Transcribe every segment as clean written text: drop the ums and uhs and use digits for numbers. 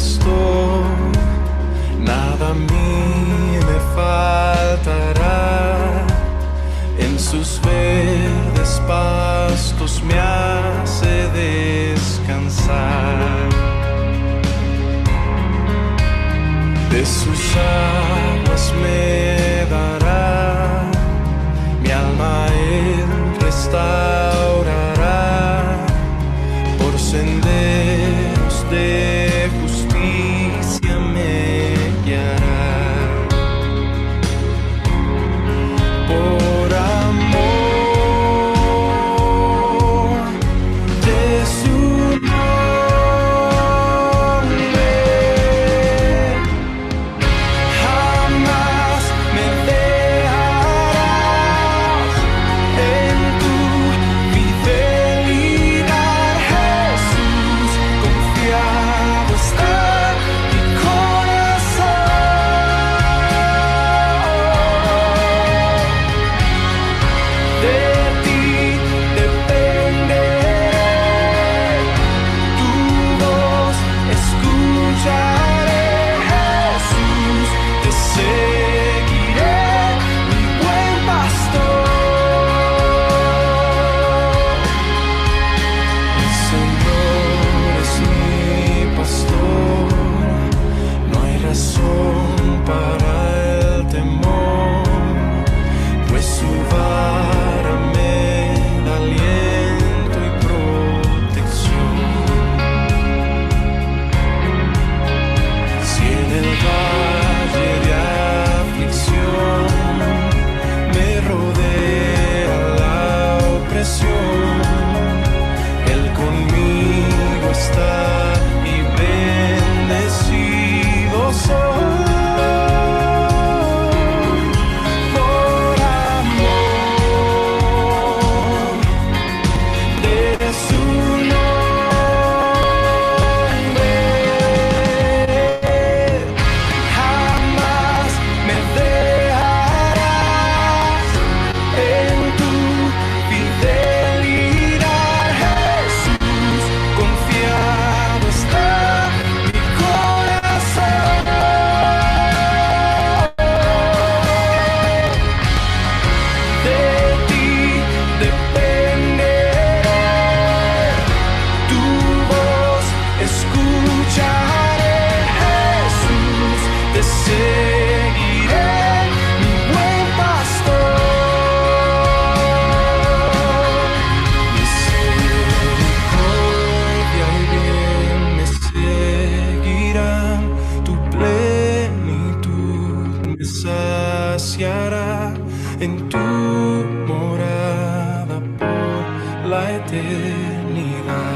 pastor, nada a mí me faltará. En sus verdes pastos me hace descansar. De sus aguas me dará, mi alma él restaurará. Por senderos de justicia me guiará. Por amor de su nombre, jamás me dejarás. En tu fidelidad, Jesús, confiado está mi corazón. De ti dependeré, tu voz escucharé, Jesús, te seguiré, mi buen pastor. El Señor es mi pastor, no hay razón para el temor, pues su vara me da aliento y protección. Si en el valle de aflicción me rodea la opresión, Él conmigo está y bendecido soy. Por amor de su nombre, jamás me dejarás. En tu fidelidad, Jesús, confiado está mi corazón. De ti dependeré, tu voz escucharé, Jesús, te seguiré, mi buen pastor. Misericordia y bien me seguirán, tu plenitud me saciará en tu morada por la eternidad.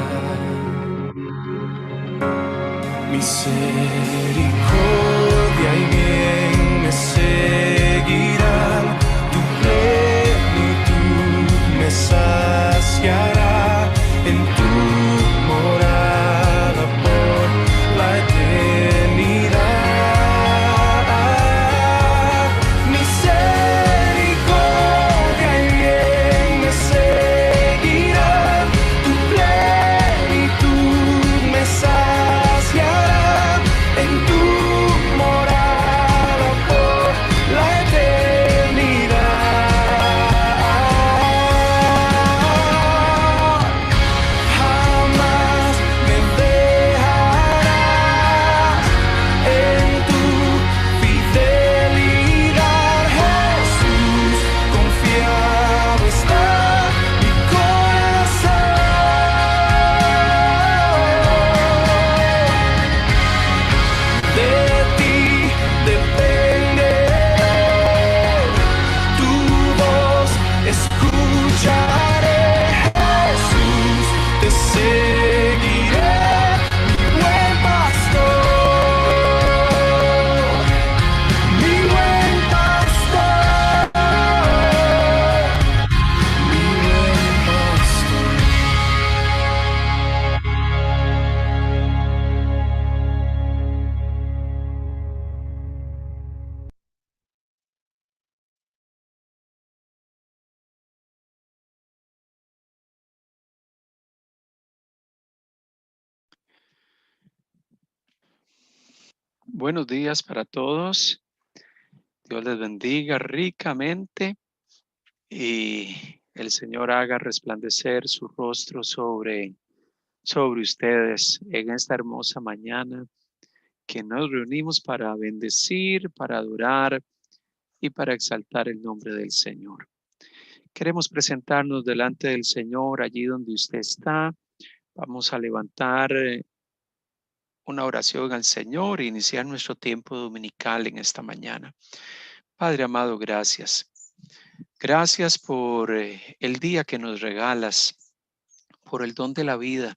Misericordia y bien me seguirán, tu plenitud me saciará en tu morada por la eternidad. Misericordia y bien me seguirán, tu plenitud me saciará en tu morada. Buenos días para todos. Dios les bendiga ricamente y el Señor haga resplandecer su rostro sobre ustedes en esta hermosa mañana que nos reunimos para bendecir, para adorar y para exaltar el nombre del Señor. Queremos presentarnos delante del Señor allí donde usted está. Vamos a levantar una oración al Señor e iniciar nuestro tiempo dominical en esta mañana. Padre amado, gracias. Gracias por el día que nos regalas, por el don de la vida,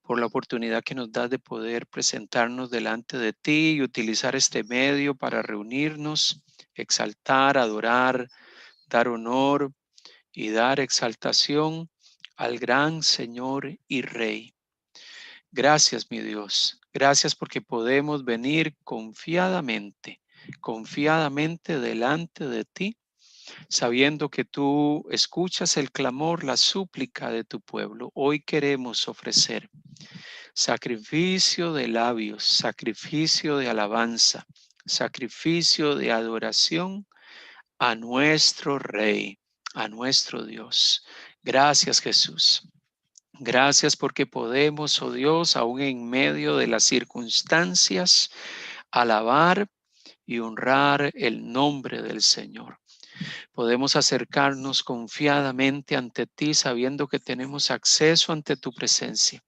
por la oportunidad que nos das de poder presentarnos delante de ti y utilizar este medio para reunirnos, exaltar, adorar, dar honor y dar exaltación al gran Señor y Rey. Gracias, mi Dios. Gracias porque podemos venir confiadamente delante de ti, sabiendo que tú escuchas el clamor, la súplica de tu pueblo. Hoy queremos ofrecer sacrificio de labios, sacrificio de alabanza, sacrificio de adoración a nuestro Rey, a nuestro Dios. Gracias, Jesús. Gracias porque podemos, oh Dios, aún en medio de las circunstancias, alabar y honrar el nombre del Señor. Podemos acercarnos confiadamente ante ti, sabiendo que tenemos acceso ante tu presencia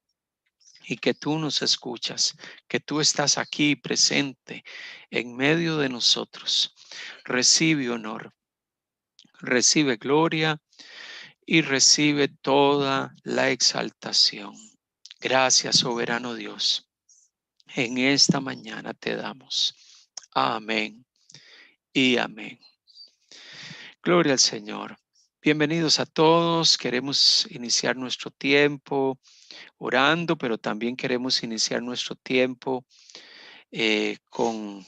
y que tú nos escuchas, que tú estás aquí presente en medio de nosotros. Recibe honor, recibe gloria y recibe toda la exaltación. Gracias, soberano Dios. En esta mañana te damos. Amén y amén. Gloria al Señor. Bienvenidos a todos. Queremos iniciar nuestro tiempo orando, pero también queremos iniciar nuestro tiempo con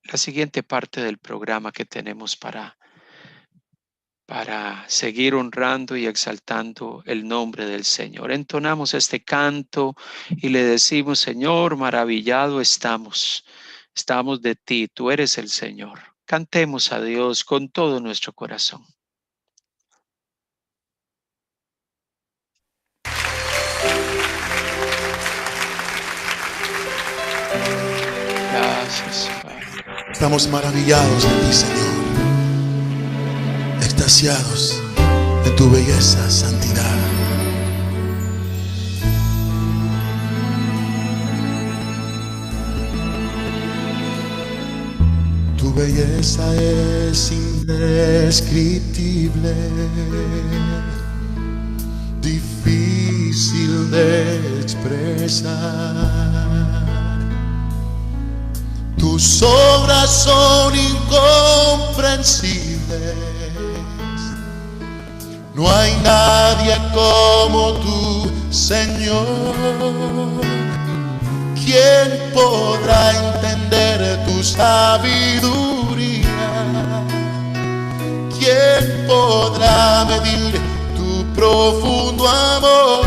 la siguiente parte del programa que tenemos para seguir honrando y exaltando el nombre del Señor. Entonamos este canto y le decimos: Señor, maravillado estamos de ti, tú eres el Señor. Cantemos a Dios con todo nuestro corazón. Gracias, Padre. Estamos maravillados de ti, Señor, extasiados de tu belleza, santidad. Tu belleza es indescriptible, difícil de expresar. Tus obras son incomprensibles. No hay nadie como tú, Señor. ¿Quién podrá entender tu sabiduría? ¿Quién podrá medir tu profundo amor?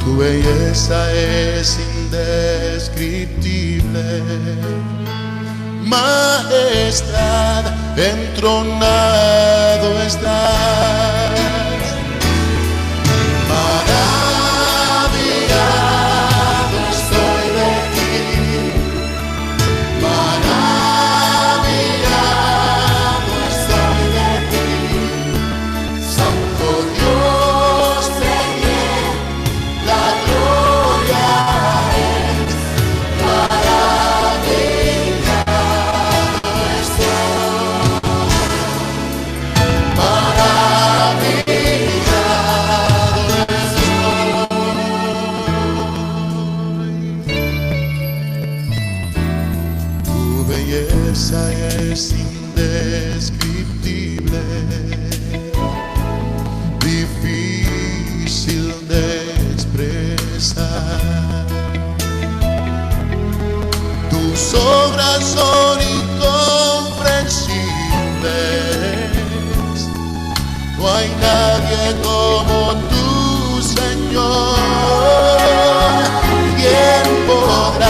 Tu belleza es indescriptible, majestad entronado estás. Maravillado estoy de ti, maravillado estoy de ti, Santo Dios de bien, la gloria es maravillado estoy, maravillado estoy. Tu belleza es indescriptible, difícil de expresar. Tus obras son incomprensibles. No hay nadie como tú, Señor. ¿Quién podrá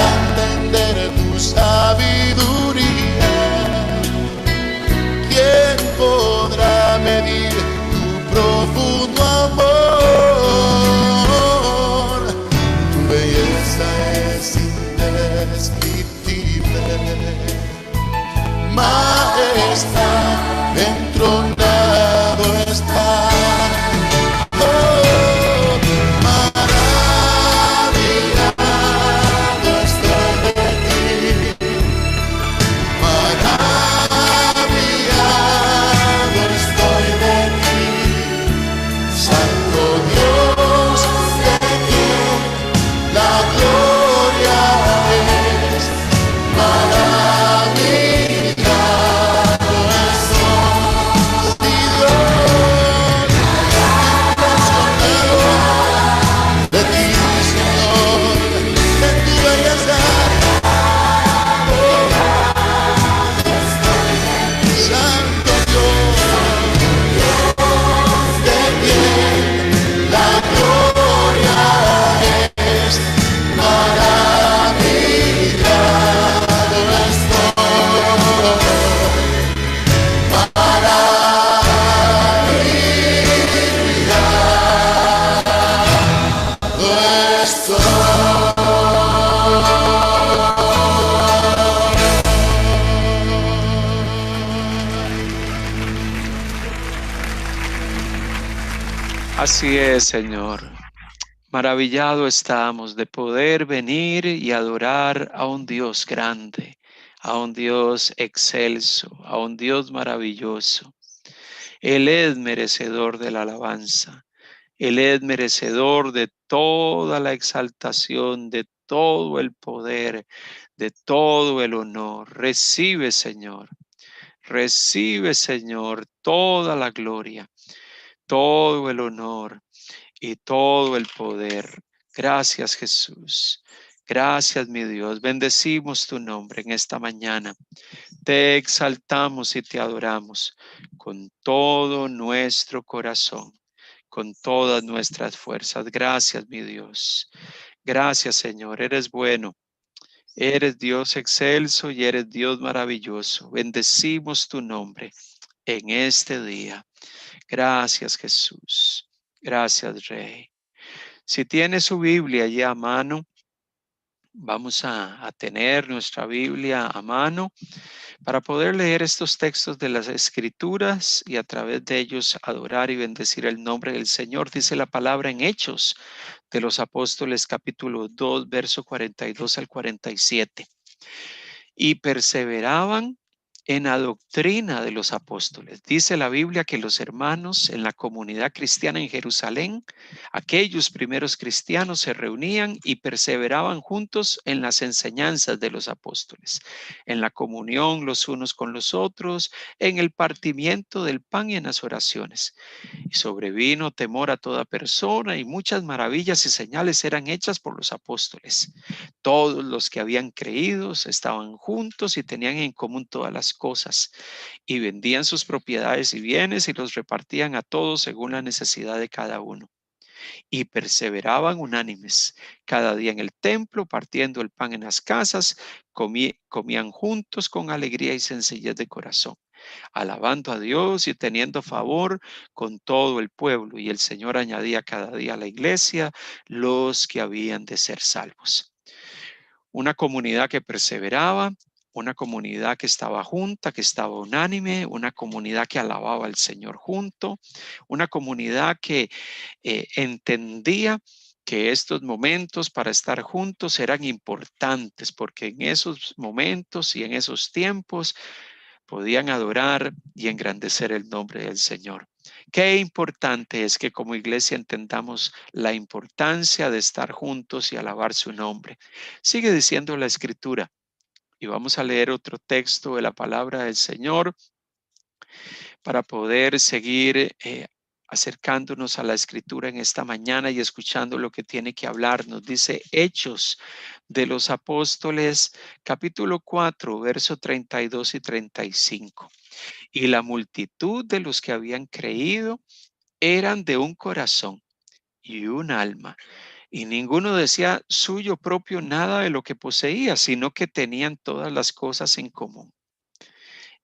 Así es, Señor. Maravillado estamos de poder venir y adorar a un Dios grande, a un Dios excelso, a un Dios maravilloso. Él es merecedor de la alabanza. Él es merecedor de toda la exaltación, de todo el poder, de todo el honor. Recibe, Señor, toda la gloria, todo el honor y todo el poder. Gracias, Jesús. Gracias, mi Dios. Bendecimos tu nombre en esta mañana. Te exaltamos y te adoramos con todo nuestro corazón, con todas nuestras fuerzas. Gracias, mi Dios. Gracias, Señor. Eres bueno. Eres Dios excelso y eres Dios maravilloso. Bendecimos tu nombre en este día. Gracias, Jesús. Gracias, Rey. Si tiene su Biblia allí a mano, vamos a tener nuestra Biblia a mano para poder leer estos textos de las Escrituras y a través de ellos adorar y bendecir el nombre del Señor. Dice la palabra en Hechos de los Apóstoles, capítulo 2, verso 42 al 47. Y perseveraban en la doctrina de los apóstoles. Dice la Biblia que los hermanos en la comunidad cristiana en Jerusalén, aquellos primeros cristianos, se reunían y perseveraban juntos en las enseñanzas de los apóstoles, en la comunión los unos con los otros, en el partimiento del pan y en las oraciones. Y sobrevino temor a toda persona, y muchas maravillas y señales eran hechas por los apóstoles. Todos los que habían creído estaban juntos y tenían en común todas las cosas, y vendían sus propiedades y bienes y los repartían a todos según la necesidad de cada uno. Y perseveraban unánimes cada día en el templo, partiendo el pan en las casas, comían juntos con alegría y sencillez de corazón, alabando a Dios y teniendo favor con todo el pueblo. Y el Señor añadía cada día a la iglesia los que habían de ser salvos. Una comunidad que perseveraba, una comunidad que estaba junta, que estaba unánime, una comunidad que alababa al Señor junto, una comunidad que entendía que estos momentos para estar juntos eran importantes, porque en esos momentos y en esos tiempos podían adorar y engrandecer el nombre del Señor. Qué importante es que como iglesia entendamos la importancia de estar juntos y alabar su nombre. Sigue diciendo la Escritura, y vamos a leer otro texto de la palabra del Señor para poder seguir acercándonos a la Escritura en esta mañana y escuchando lo que tiene que hablarnos. Dice Hechos de los Apóstoles, capítulo 4, verso 32 y 35. Y la multitud de los que habían creído eran de un corazón y un alma, y ninguno decía suyo propio nada de lo que poseía, sino que tenían todas las cosas en común.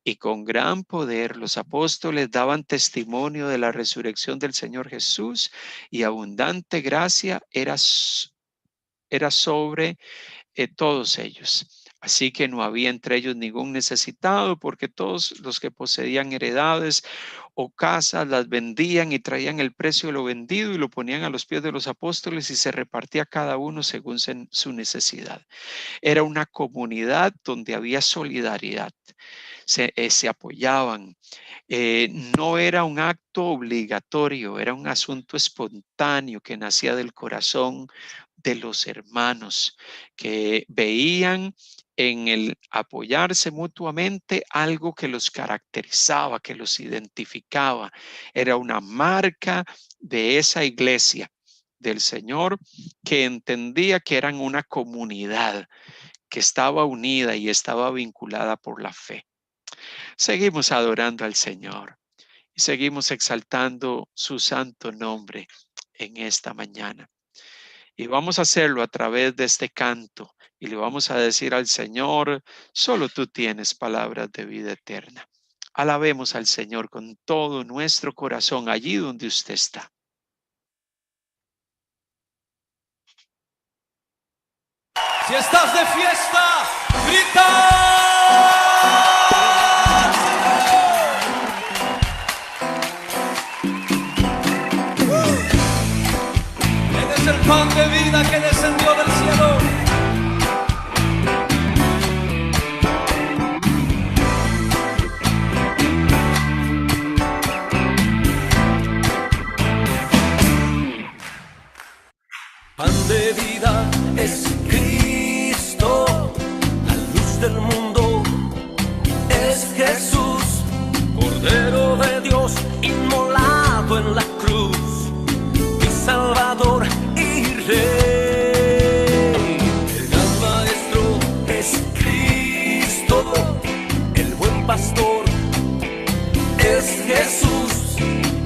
Y con gran poder los apóstoles daban testimonio de la resurrección del Señor Jesús, y abundante gracia era sobre todos ellos. Así que no había entre ellos ningún necesitado, porque todos los que poseían heredades o casas las vendían y traían el precio de lo vendido y lo ponían a los pies de los apóstoles, y se repartía cada uno según su necesidad. Era una comunidad donde había solidaridad. Se apoyaban. No era un acto obligatorio, era un asunto espontáneo que nacía del corazón de los hermanos, que veían en el apoyarse mutuamente algo que los caracterizaba, que los identificaba. Era una marca de esa iglesia del Señor, que entendía que eran una comunidad que estaba unida y estaba vinculada por la fe. Seguimos adorando al Señor y seguimos exaltando su santo nombre en esta mañana. Y vamos a hacerlo a través de este canto, y le vamos a decir al Señor: solo tú tienes palabras de vida eterna. Alabemos al Señor con todo nuestro corazón allí donde usted está. Si estás de fiesta, grita. pan de vida que descendió del cielo. Pan de vida es Cristo, la luz del mundo es Jesús, Cordero de Dios inmolado en la cruz, mi Salvador y Rey. El gran Maestro es Cristo, el buen pastor es Jesús,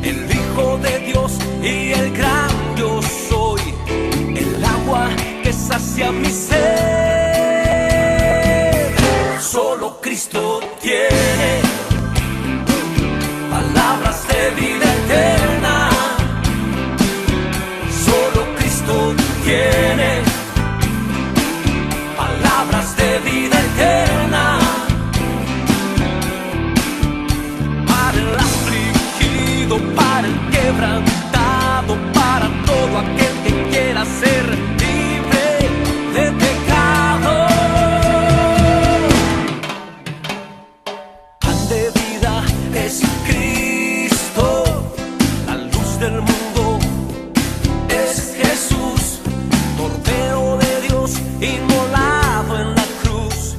el Hijo de Dios y el gran yo soy, el agua que sacia mi sed. Solo Cristo tiene palabras de vida eterna. Solo Cristo tiene palabras de vida eterna. Para el afligido, para el quebrantado, para todo aquel que quiera ser libre de pecado. Pan de vida es Cristo, la luz del mundo es Jesús, Cordero de Dios inmolado en la cruz,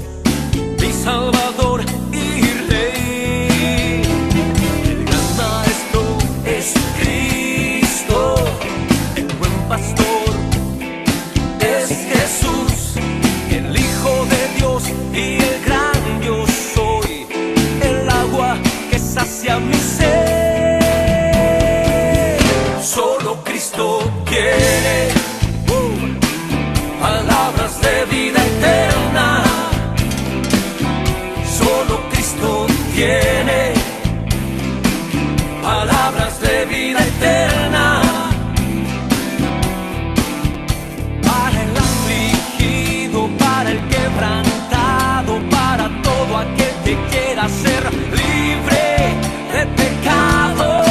mi Salvador y Rey. El gran Maestro es Cristo, el buen pastor es Jesús, el Hijo de Dios y el gran yo soy, el agua que sacia mi sed. Solo Cristo tiene palabras de vida eterna. Solo Cristo tiene palabras de vida eterna. Para el afligido, para el quebrantado, para todo aquel que quiera ser libre de pecado.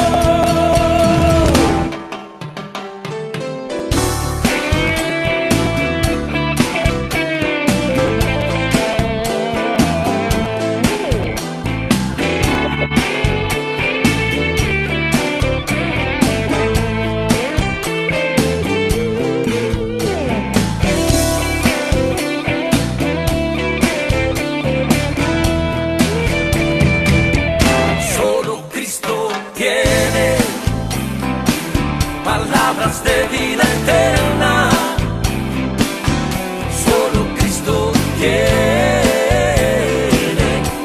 Solo Cristo tiene palabras de vida eterna. Solo Cristo tiene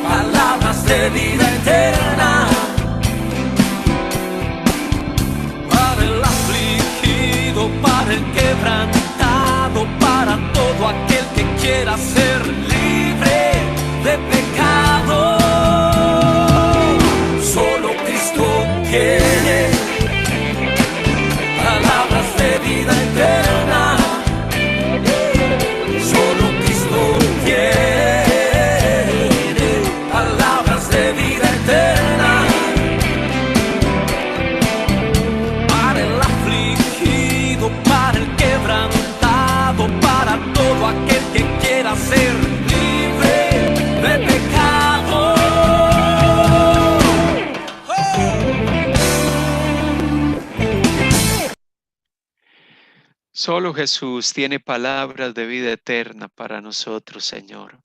palabras de vida eterna. Para el afligido, para el quebrantado, para todo aquel que quiera ser libre de pecado. Solo Cristo tiene palabras de vida eterna. Solo Cristo tiene palabras de vida eterna. Para el afligido, para el quebrantado, para todo aquel que quiera ser libre de pecado. Solo Jesús tiene palabras de vida eterna para nosotros, Señor.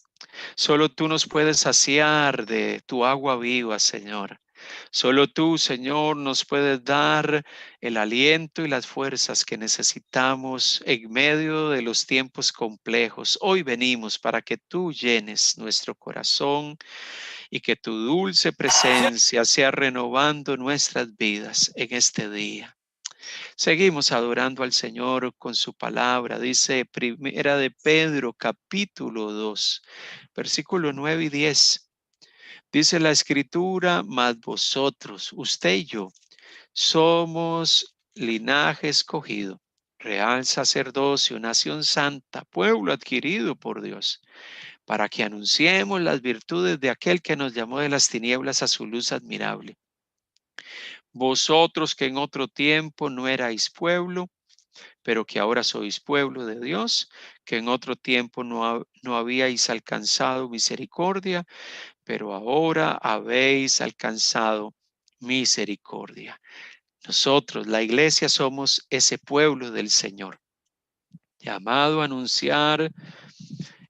Solo tú nos puedes saciar de tu agua viva, Señor. Solo tú, Señor, nos puedes dar el aliento y las fuerzas que necesitamos en medio de los tiempos complejos. Hoy venimos para que tú llenes nuestro corazón y que tu dulce presencia sea renovando nuestras vidas en este día. Seguimos adorando al Señor con su palabra. Dice Primera de Pedro, capítulo 2, versículo 9 y 10. Dice la Escritura: mas vosotros, usted y yo, somos linaje escogido, real sacerdocio, nación santa, pueblo adquirido por Dios, para que anunciemos las virtudes de aquel que nos llamó de las tinieblas a su luz admirable. Vosotros que en otro tiempo no erais pueblo, pero que ahora sois pueblo de Dios, que en otro tiempo no habíais alcanzado misericordia, pero ahora habéis alcanzado misericordia. Nosotros, la iglesia, somos ese pueblo del Señor, llamado a anunciar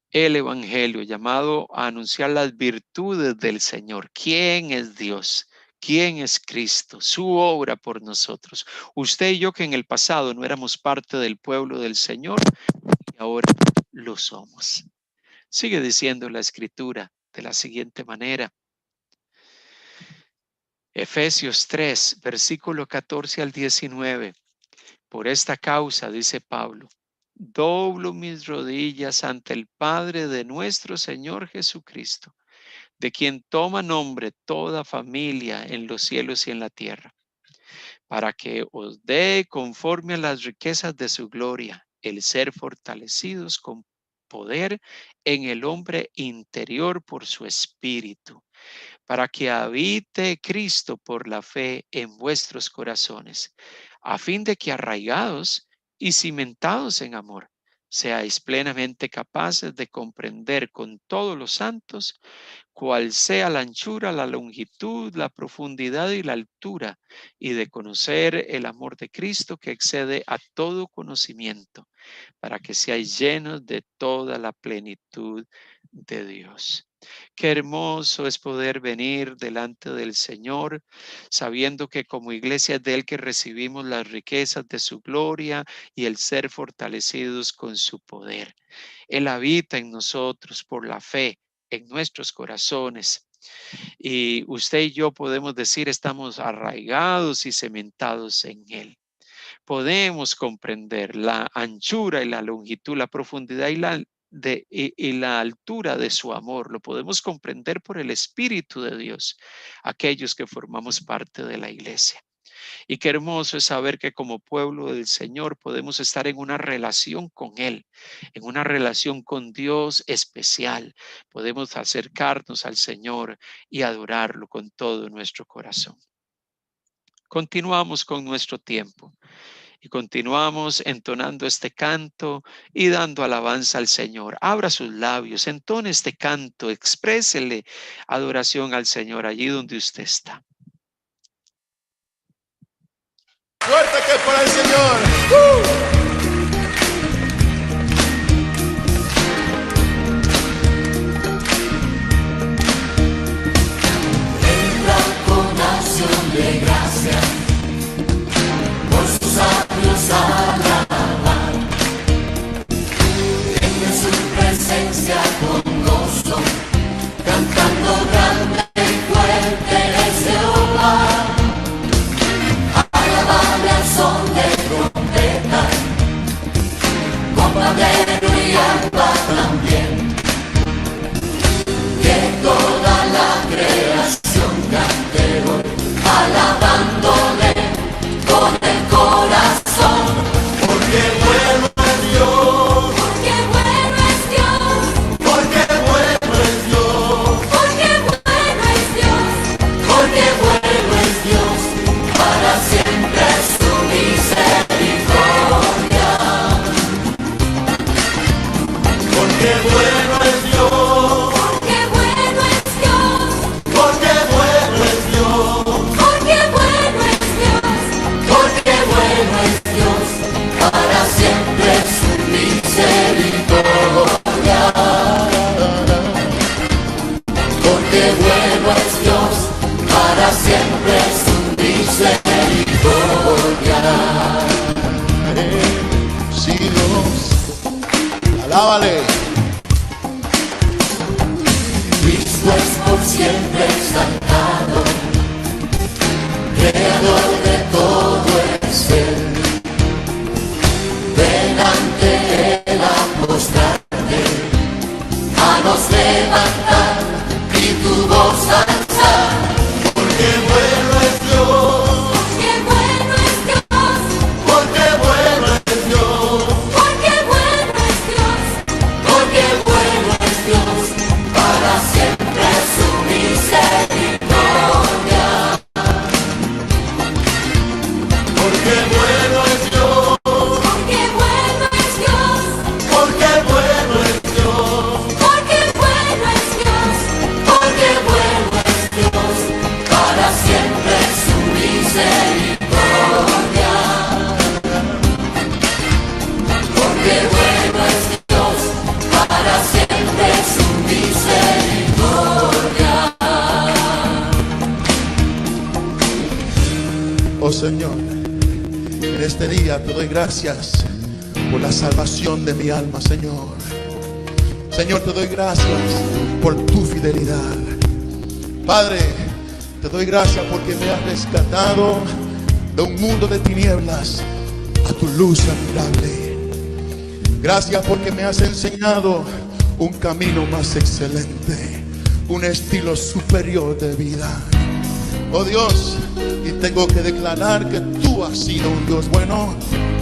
el evangelio, llamado a anunciar las virtudes del Señor. ¿Quién es Dios? ¿Quién es Cristo? Su obra por nosotros. Usted y yo, que en el pasado no éramos parte del pueblo del Señor, y ahora lo somos. Sigue diciendo la Escritura de la siguiente manera. Efesios 3, versículo 14 al 19. Por esta causa, dice Pablo, doblo mis rodillas ante el Padre de nuestro Señor Jesucristo, de quien toma nombre toda familia en los cielos y en la tierra, para que os dé conforme a las riquezas de su gloria, el ser fortalecidos con poder en el hombre interior por su espíritu, para que habite Cristo por la fe en vuestros corazones, a fin de que arraigados y cimentados en amor, seáis plenamente capaces de comprender con todos los santos cuál sea la anchura, la longitud, la profundidad y la altura, y de conocer el amor de Cristo que excede a todo conocimiento, para que seáis llenos de toda la plenitud de Dios. Qué hermoso es poder venir delante del Señor, sabiendo que como iglesia es de Él que recibimos las riquezas de su gloria y el ser fortalecidos con su poder. Él habita en nosotros por la fe, en nuestros corazones. Y usted y yo podemos decir, estamos arraigados y cementados en Él. Podemos comprender la anchura y la longitud, la profundidad y la altura de su amor. Lo podemos comprender por el Espíritu de Dios, aquellos que formamos parte de la iglesia. Y qué hermoso es saber que como pueblo del Señor podemos estar en una relación con Él, en una relación con Dios especial. Podemos acercarnos al Señor y adorarlo con todo nuestro corazón. Continuamos con nuestro tiempo. Y continuamos entonando este canto y dando alabanza al Señor. Abra sus labios, entone este canto, exprésele adoración al Señor allí donde usted está. Fuerte que para el Señor. Entra con acción de gracia, por sus labios alabar. En su presencia con gozo, cantando grande y fuerte es Jehová. Alabable al son de trompeta, con pandero y arpa también. Que toda la creación cante hoy, alabándole con el corazón. Porque bueno es Dios, porque bueno es Dios, porque bueno es Dios, porque bueno es Dios, porque bueno es Dios, para siempre es su misericordia. Porque bueno es Dios, porque bueno es Dios, porque bueno es Dios, porque bueno es Dios, porque bueno es Dios, para siempre es su misericordia. Porque bueno es Dios, para siempre es su misericordia. Siglos. Alábale. Cristo es por siempre exaltado, creador de todo es Él. Delante de Él a postrarte, a nos levantar y tu voz alzar. Porque bueno es Dios, porque bueno es Dios, porque bueno es Dios, porque bueno es Dios, porque bueno es Dios, para siempre su misericordia. Señor. En este día te doy gracias por la salvación de mi alma, Señor. Señor, te doy gracias por tu fidelidad. Padre, te doy gracias porque me has rescatado de un mundo de tinieblas a tu luz admirable. Gracias porque me has enseñado un camino más excelente, un estilo superior de vida. Oh Dios, y tengo que declarar que tú has sido un Dios bueno,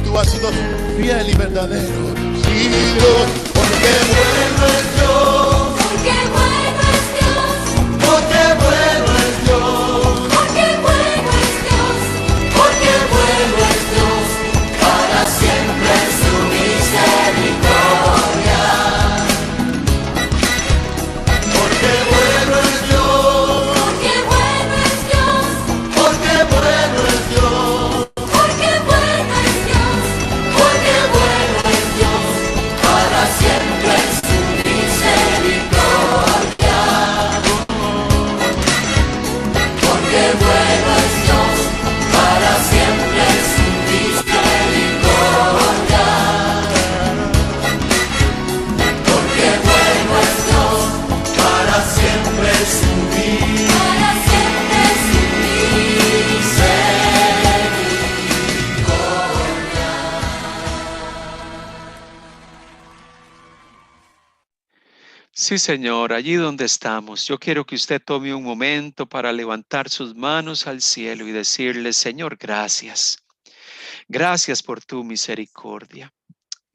tú has sido fiel y verdadero. Sí, Dios, porque bueno es Dios, Porque bueno es Dios, porque bueno es Dios, porque bueno es Dios, Porque bueno es Dios, para siempre su misericordia. porque bueno es Dios, porque bueno es Dios, porque bueno es Dios, porque bueno es Dios, Porque bueno es Dios, para siempre su misericordia. Porque bueno es Dios, para siempre su misericordia. Porque bueno es Dios, para siempre su misericordia. para siempre su Sí, Señor, allí donde estamos, yo quiero que usted tome un momento para levantar sus manos al cielo y decirle, Señor, gracias. Gracias por tu misericordia.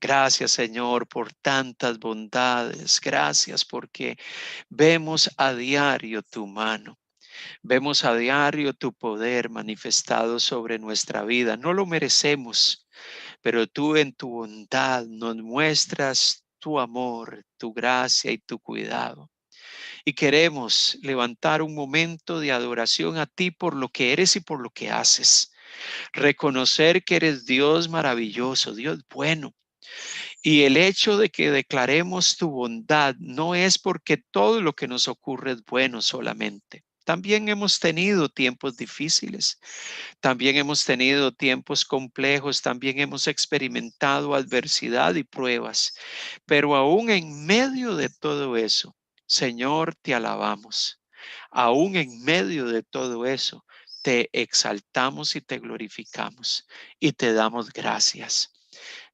Gracias, Señor, por tantas bondades. Gracias porque vemos a diario tu mano. Vemos a diario tu poder manifestado sobre nuestra vida. No lo merecemos, pero tú en tu bondad nos muestras tu amor, tu gracia y tu cuidado. Y queremos levantar un momento de adoración a ti por lo que eres y por lo que haces. Reconocer que eres Dios maravilloso, Dios bueno. Y el hecho de que declaremos tu bondad no es porque todo lo que nos ocurre es bueno solamente. También hemos tenido tiempos difíciles, también hemos tenido tiempos complejos, también hemos experimentado adversidad y pruebas, pero aún en medio de todo eso, Señor, te alabamos. Aún en medio de todo eso, te exaltamos y te glorificamos y te damos gracias.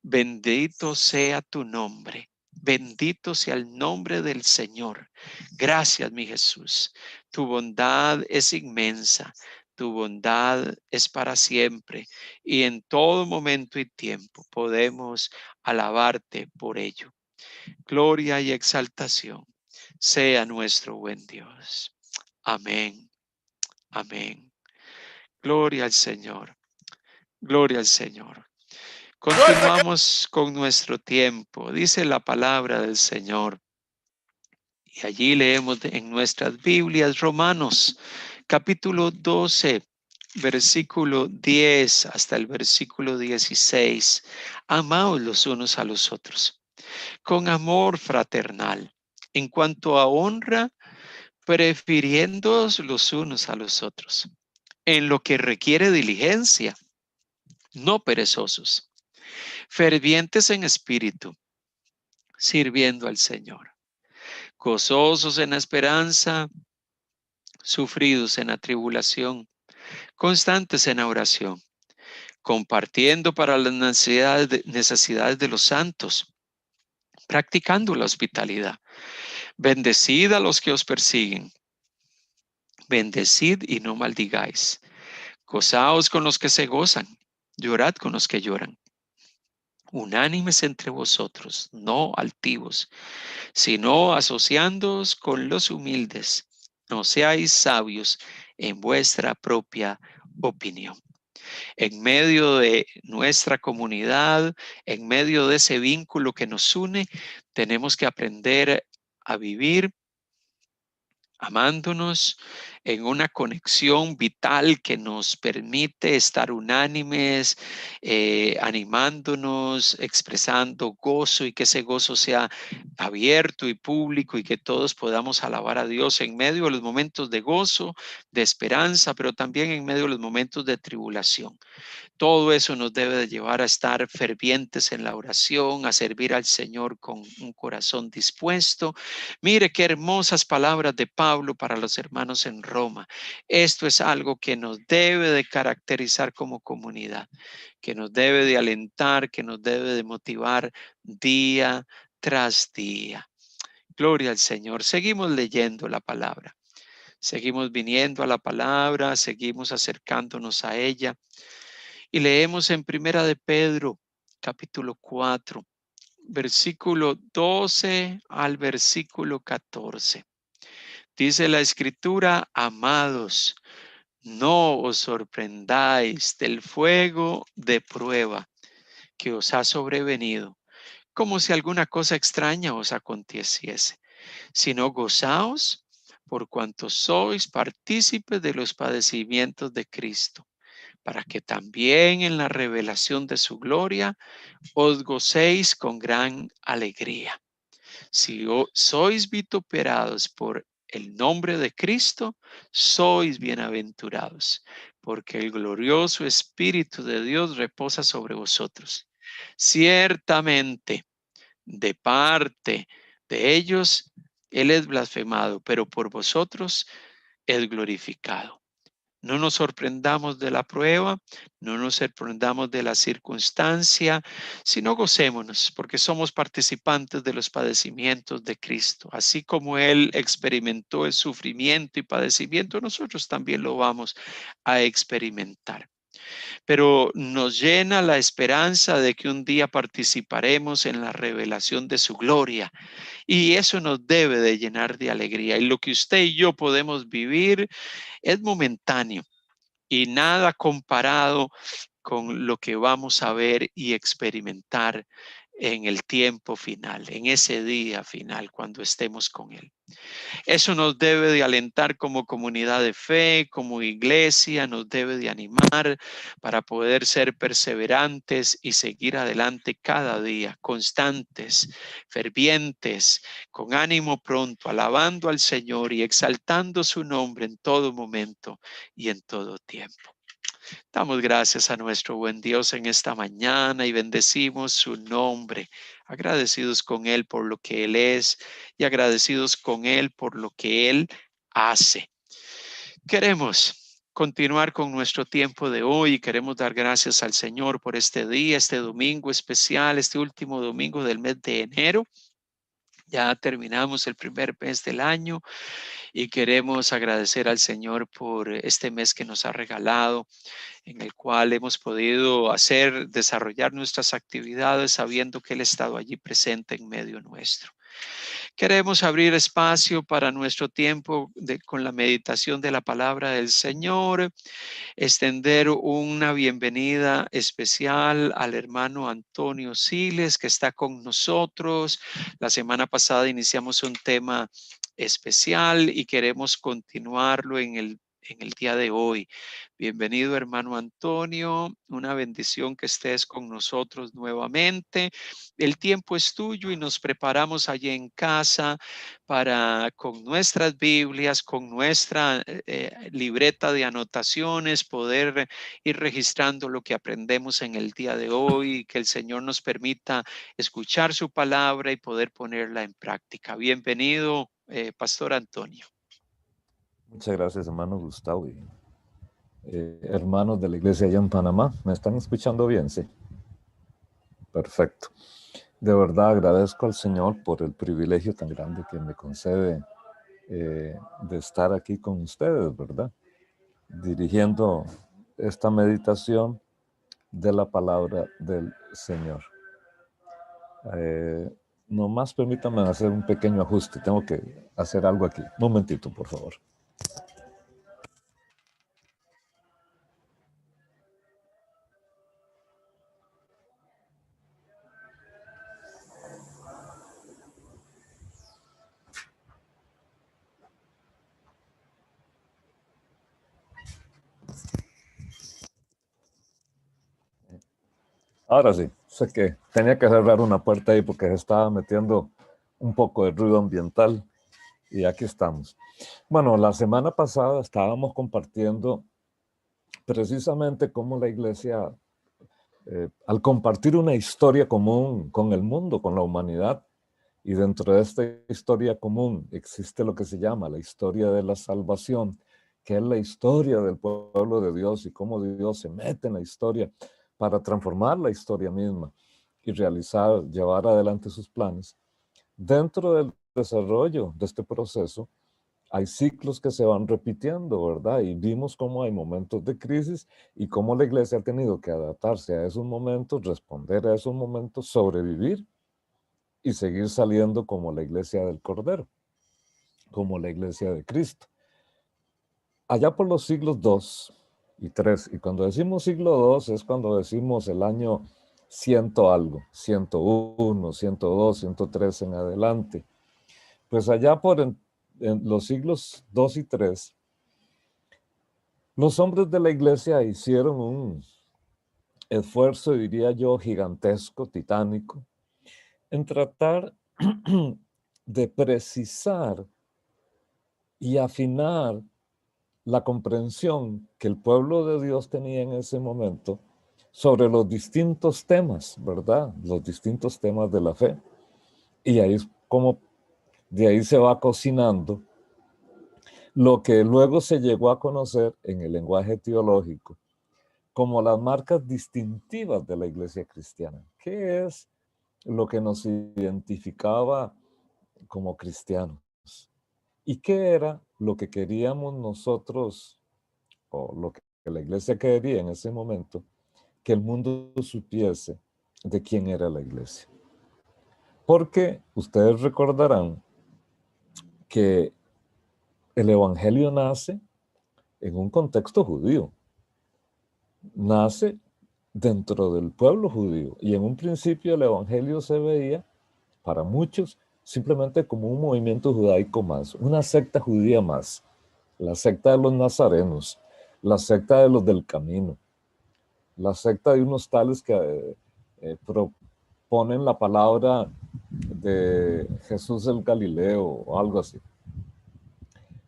Bendito sea tu nombre. Bendito sea el nombre del Señor. Gracias, mi Jesús. Tu bondad es inmensa. Tu bondad es para siempre. Y en todo momento y tiempo podemos alabarte por ello. Gloria y exaltación sea nuestro buen Dios. Amén. Amén. Gloria al Señor. Gloria al Señor. Continuamos con nuestro tiempo. Dice la palabra del Señor. Y allí leemos en nuestras Biblias Romanos, capítulo 12, versículo 10 hasta el versículo 16. Amaos los unos a los otros con amor fraternal. En cuanto a honra, prefiriéndoos los unos a los otros. En lo que requiere diligencia, no perezosos, fervientes en espíritu, sirviendo al Señor, gozosos en la esperanza, sufridos en la tribulación, constantes en la oración, compartiendo para las necesidades de los santos, practicando la hospitalidad. Bendecid a los que os persiguen, bendecid y no maldigáis. Gozaos con los que se gozan, llorad con los que lloran. Unánimes entre vosotros, no altivos, sino asociándoos con los humildes. No seáis sabios en vuestra propia opinión. En medio de nuestra comunidad, en medio de ese vínculo que nos une, tenemos que aprender a vivir amándonos, en una conexión vital que nos permite estar unánimes, animándonos, expresando gozo y que ese gozo sea abierto y público y que todos podamos alabar a Dios en medio de los momentos de gozo, de esperanza, pero también en medio de los momentos de tribulación. Todo eso nos debe de llevar a estar fervientes en la oración, a servir al Señor con un corazón dispuesto. Mire qué hermosas palabras de Pablo para los hermanos en Roma. Esto es algo que nos debe de caracterizar como comunidad, que nos debe de alentar, que nos debe de motivar día tras día. Gloria al Señor. Seguimos leyendo la palabra. Seguimos viniendo a la palabra, seguimos acercándonos a ella. Y leemos en Primera de Pedro, capítulo 4, versículo 12 al versículo 14. Dice la Escritura: amados, no os sorprendáis del fuego de prueba que os ha sobrevenido, como si alguna cosa extraña os aconteciese, sino gozaos por cuanto sois partícipes de los padecimientos de Cristo, para que también en la revelación de su gloria os gocéis con gran alegría. Si sois vituperados por el nombre de Cristo, sois bienaventurados, porque el glorioso Espíritu de Dios reposa sobre vosotros. Ciertamente, de parte de ellos, Él es blasfemado, pero por vosotros es glorificado. No nos sorprendamos de la prueba, no nos sorprendamos de la circunstancia, sino gocémonos porque somos participantes de los padecimientos de Cristo. Así como Él experimentó el sufrimiento y padecimiento, nosotros también lo vamos a experimentar. Pero nos llena la esperanza de que un día participaremos en la revelación de su gloria, y eso nos debe de llenar de alegría. Y lo que usted y yo podemos vivir es momentáneo y nada comparado con lo que vamos a ver y experimentar en el tiempo final, en ese día final, cuando estemos con Él. Eso nos debe de alentar como comunidad de fe, como iglesia, nos debe de animar para poder ser perseverantes y seguir adelante cada día, constantes, fervientes, con ánimo pronto, alabando al Señor y exaltando su nombre en todo momento y en todo tiempo. Damos gracias a nuestro buen Dios en esta mañana y bendecimos su nombre, agradecidos con Él por lo que Él es y agradecidos con Él por lo que Él hace. Queremos continuar con nuestro tiempo de hoy y queremos dar gracias al Señor por este día, este domingo especial, este último domingo del mes de enero. Ya terminamos el primer mes del año y queremos agradecer al Señor por este mes que nos ha regalado, en el cual hemos podido desarrollar nuestras actividades sabiendo que Él ha estado allí presente en medio nuestro. Queremos abrir espacio para nuestro tiempo con la meditación de la palabra del Señor, extender una bienvenida especial al hermano Antonio Siles, que está con nosotros. La semana pasada iniciamos un tema especial y queremos continuarlo en el día de hoy. Bienvenido, hermano Antonio. Una bendición que estés con nosotros nuevamente. El tiempo es tuyo y nos preparamos allí en casa para, con nuestras Biblias, con nuestra libreta de anotaciones, poder ir registrando lo que aprendemos en el día de hoy, que el Señor nos permita escuchar su palabra y poder ponerla en práctica. Bienvenido, Pastor Antonio. Muchas gracias, hermano Gustavo y hermanos de la iglesia allá en Panamá. ¿Me están escuchando bien? Sí. Perfecto. De verdad agradezco al Señor por el privilegio tan grande que me concede de estar aquí con ustedes, ¿verdad? Dirigiendo esta meditación de la palabra del Señor. Nomás permítanme hacer un pequeño ajuste. Tengo que hacer algo aquí. Un momentito, por favor. Ahora sí, sé que tenía que cerrar una puerta ahí porque se estaba metiendo un poco de ruido ambiental y aquí estamos. Bueno, la semana pasada estábamos compartiendo precisamente cómo la iglesia, al compartir una historia común con el mundo, con la humanidad, y dentro de esta historia común existe lo que se llama la historia de la salvación, que es la historia del pueblo de Dios y cómo Dios se mete en la historia para transformar la historia misma y realizar, llevar adelante sus planes. Dentro del desarrollo de este proceso, hay ciclos que se van repitiendo, ¿verdad? Y vimos cómo hay momentos de crisis y cómo la iglesia ha tenido que adaptarse a esos momentos, responder a esos momentos, sobrevivir y seguir saliendo como la iglesia del Cordero, como la iglesia de Cristo. Allá por los siglos II y III, y cuando decimos siglo II es cuando decimos el año 100 algo, 101, 102, 103 en adelante. Pues allá en los siglos II y III, los hombres de la iglesia hicieron un esfuerzo, diría yo, gigantesco, titánico, en tratar de precisar y afinar la comprensión que el pueblo de Dios tenía en ese momento sobre los distintos temas, ¿verdad? Los distintos temas de la fe. Y ahí es como de ahí se va cocinando lo que luego se llegó a conocer en el lenguaje teológico como las marcas distintivas de la iglesia cristiana. ¿Qué es lo que nos identificaba como cristianos? ¿Y qué era lo que queríamos nosotros, o lo que la iglesia quería en ese momento, que el mundo supiese de quién era la iglesia? Porque ustedes recordarán que el evangelio nace en un contexto judío, nace dentro del pueblo judío, y en un principio el evangelio se veía para muchos simplemente como un movimiento judaico más, una secta judía más, la secta de los nazarenos, la secta de los del camino, la secta de unos tales que proponen la palabra de Jesús el Galileo o algo así.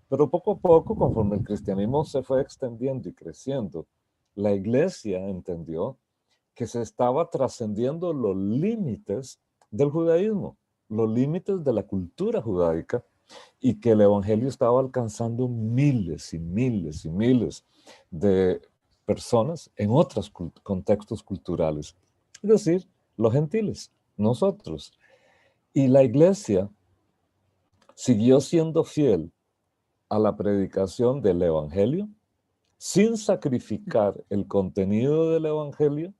Pero poco a poco, conforme el cristianismo se fue extendiendo y creciendo, la iglesia entendió que se estaba trascendiendo los límites del judaísmo, los límites de la cultura judaica, y que el evangelio estaba alcanzando miles y miles y miles de personas en otros contextos culturales, es decir, los gentiles, nosotros. Y la iglesia siguió siendo fiel a la predicación del evangelio sin sacrificar el contenido del evangelio,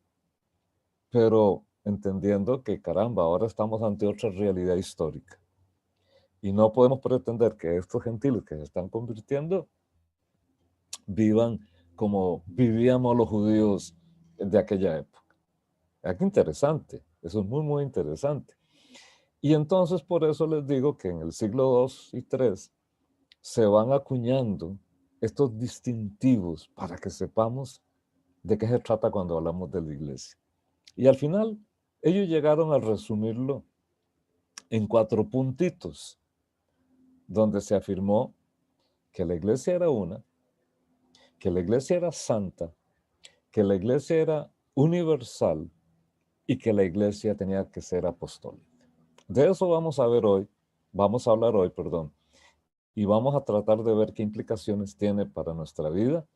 pero entendiendo que, caramba, ahora estamos ante otra realidad histórica. Y no podemos pretender que estos gentiles que se están convirtiendo vivan como vivíamos los judíos de aquella época. Qué interesante, eso es muy, muy interesante. Y entonces por eso les digo que en el siglo II y III se van acuñando estos distintivos para que sepamos de qué se trata cuando hablamos de la iglesia. Y al final, ellos llegaron a resumirlo en 4 puntitos, donde se afirmó que la iglesia era una, que la iglesia era santa, que la iglesia era universal y que la iglesia tenía que ser apostólica. De eso vamos a hablar hoy, y vamos a tratar de ver qué implicaciones tiene para nuestra vida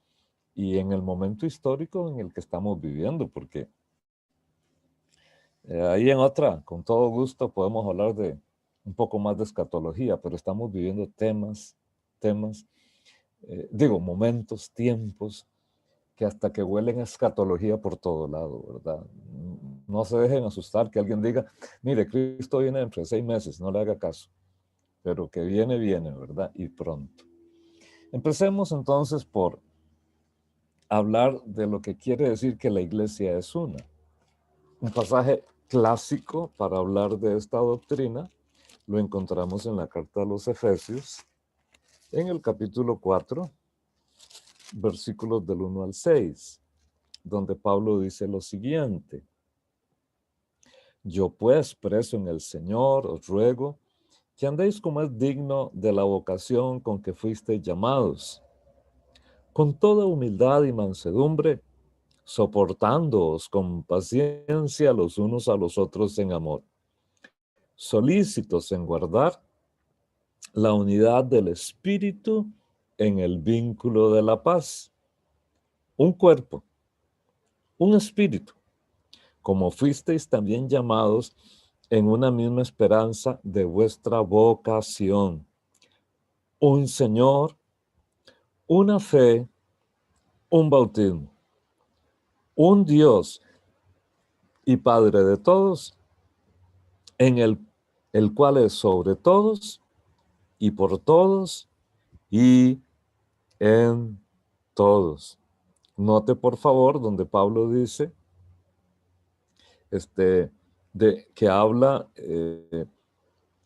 y en el momento histórico en el que estamos viviendo, porque ahí en otra, con todo gusto, podemos hablar de un poco más de escatología, pero estamos viviendo momentos, tiempos, que hasta que huelen a escatología por todo lado, ¿verdad? No se dejen asustar que alguien diga, mire, Cristo viene dentro de 6 meses, no le haga caso, pero que viene, viene, ¿verdad? Y pronto. Empecemos entonces por hablar de lo que quiere decir que la iglesia es una. Un pasaje clásico para hablar de esta doctrina lo encontramos en la carta a los Efesios, en el capítulo 4, versículos del 1 al 6, donde Pablo dice lo siguiente: Yo pues, preso en el Señor, os ruego que andéis como es digno de la vocación con que fuisteis llamados, con toda humildad y mansedumbre, soportándoos con paciencia los unos a los otros en amor, solícitos en guardar la unidad del Espíritu en el vínculo de la paz. Un cuerpo, un espíritu, como fuisteis también llamados en una misma esperanza de vuestra vocación. Un Señor, una fe, un bautismo, un Dios y Padre de todos, en el cual es sobre todos y por todos y en todos. Note por favor donde Pablo dice que habla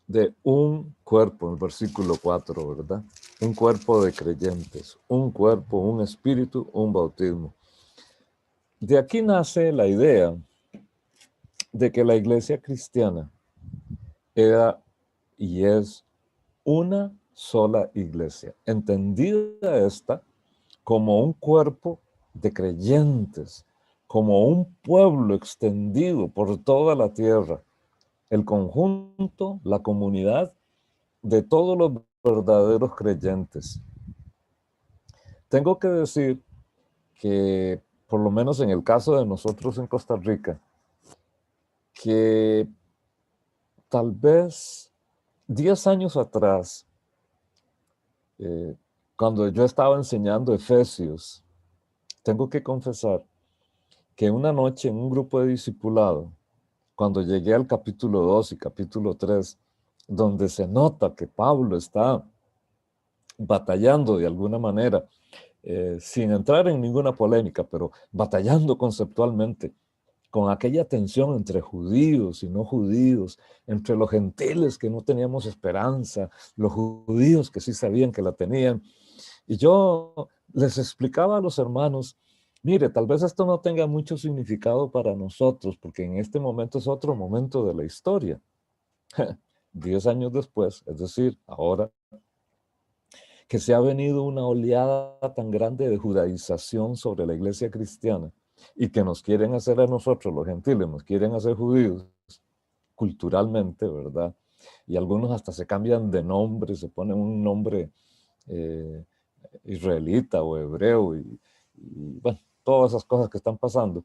de un cuerpo, en el versículo 4, ¿verdad? Un cuerpo de creyentes, un cuerpo, un espíritu, un bautismo. De aquí nace la idea de que la iglesia cristiana era y es una sola iglesia, entendida esta como un cuerpo de creyentes, como un pueblo extendido por toda la tierra, el conjunto, la comunidad de todos los verdaderos creyentes. Tengo que decir que, por lo menos en el caso de nosotros en Costa Rica, que tal vez 10 años atrás, cuando yo estaba enseñando Efesios, tengo que confesar que una noche en un grupo de discipulado, cuando llegué al capítulo 2 y capítulo 3, donde se nota que Pablo está batallando de alguna manera, sin entrar en ninguna polémica, pero batallando conceptualmente con aquella tensión entre judíos y no judíos, entre los gentiles que no teníamos esperanza, los judíos que sí sabían que la tenían. Y yo les explicaba a los hermanos, mire, tal vez esto no tenga mucho significado para nosotros, porque en este momento es otro momento de la historia. 10 años después, es decir, ahora, que se ha venido una oleada tan grande de judaización sobre la iglesia cristiana y que nos quieren hacer a nosotros, los gentiles, nos quieren hacer judíos culturalmente, ¿verdad? Y algunos hasta se cambian de nombre, se ponen un nombre israelita o hebreo y bueno, todas esas cosas que están pasando.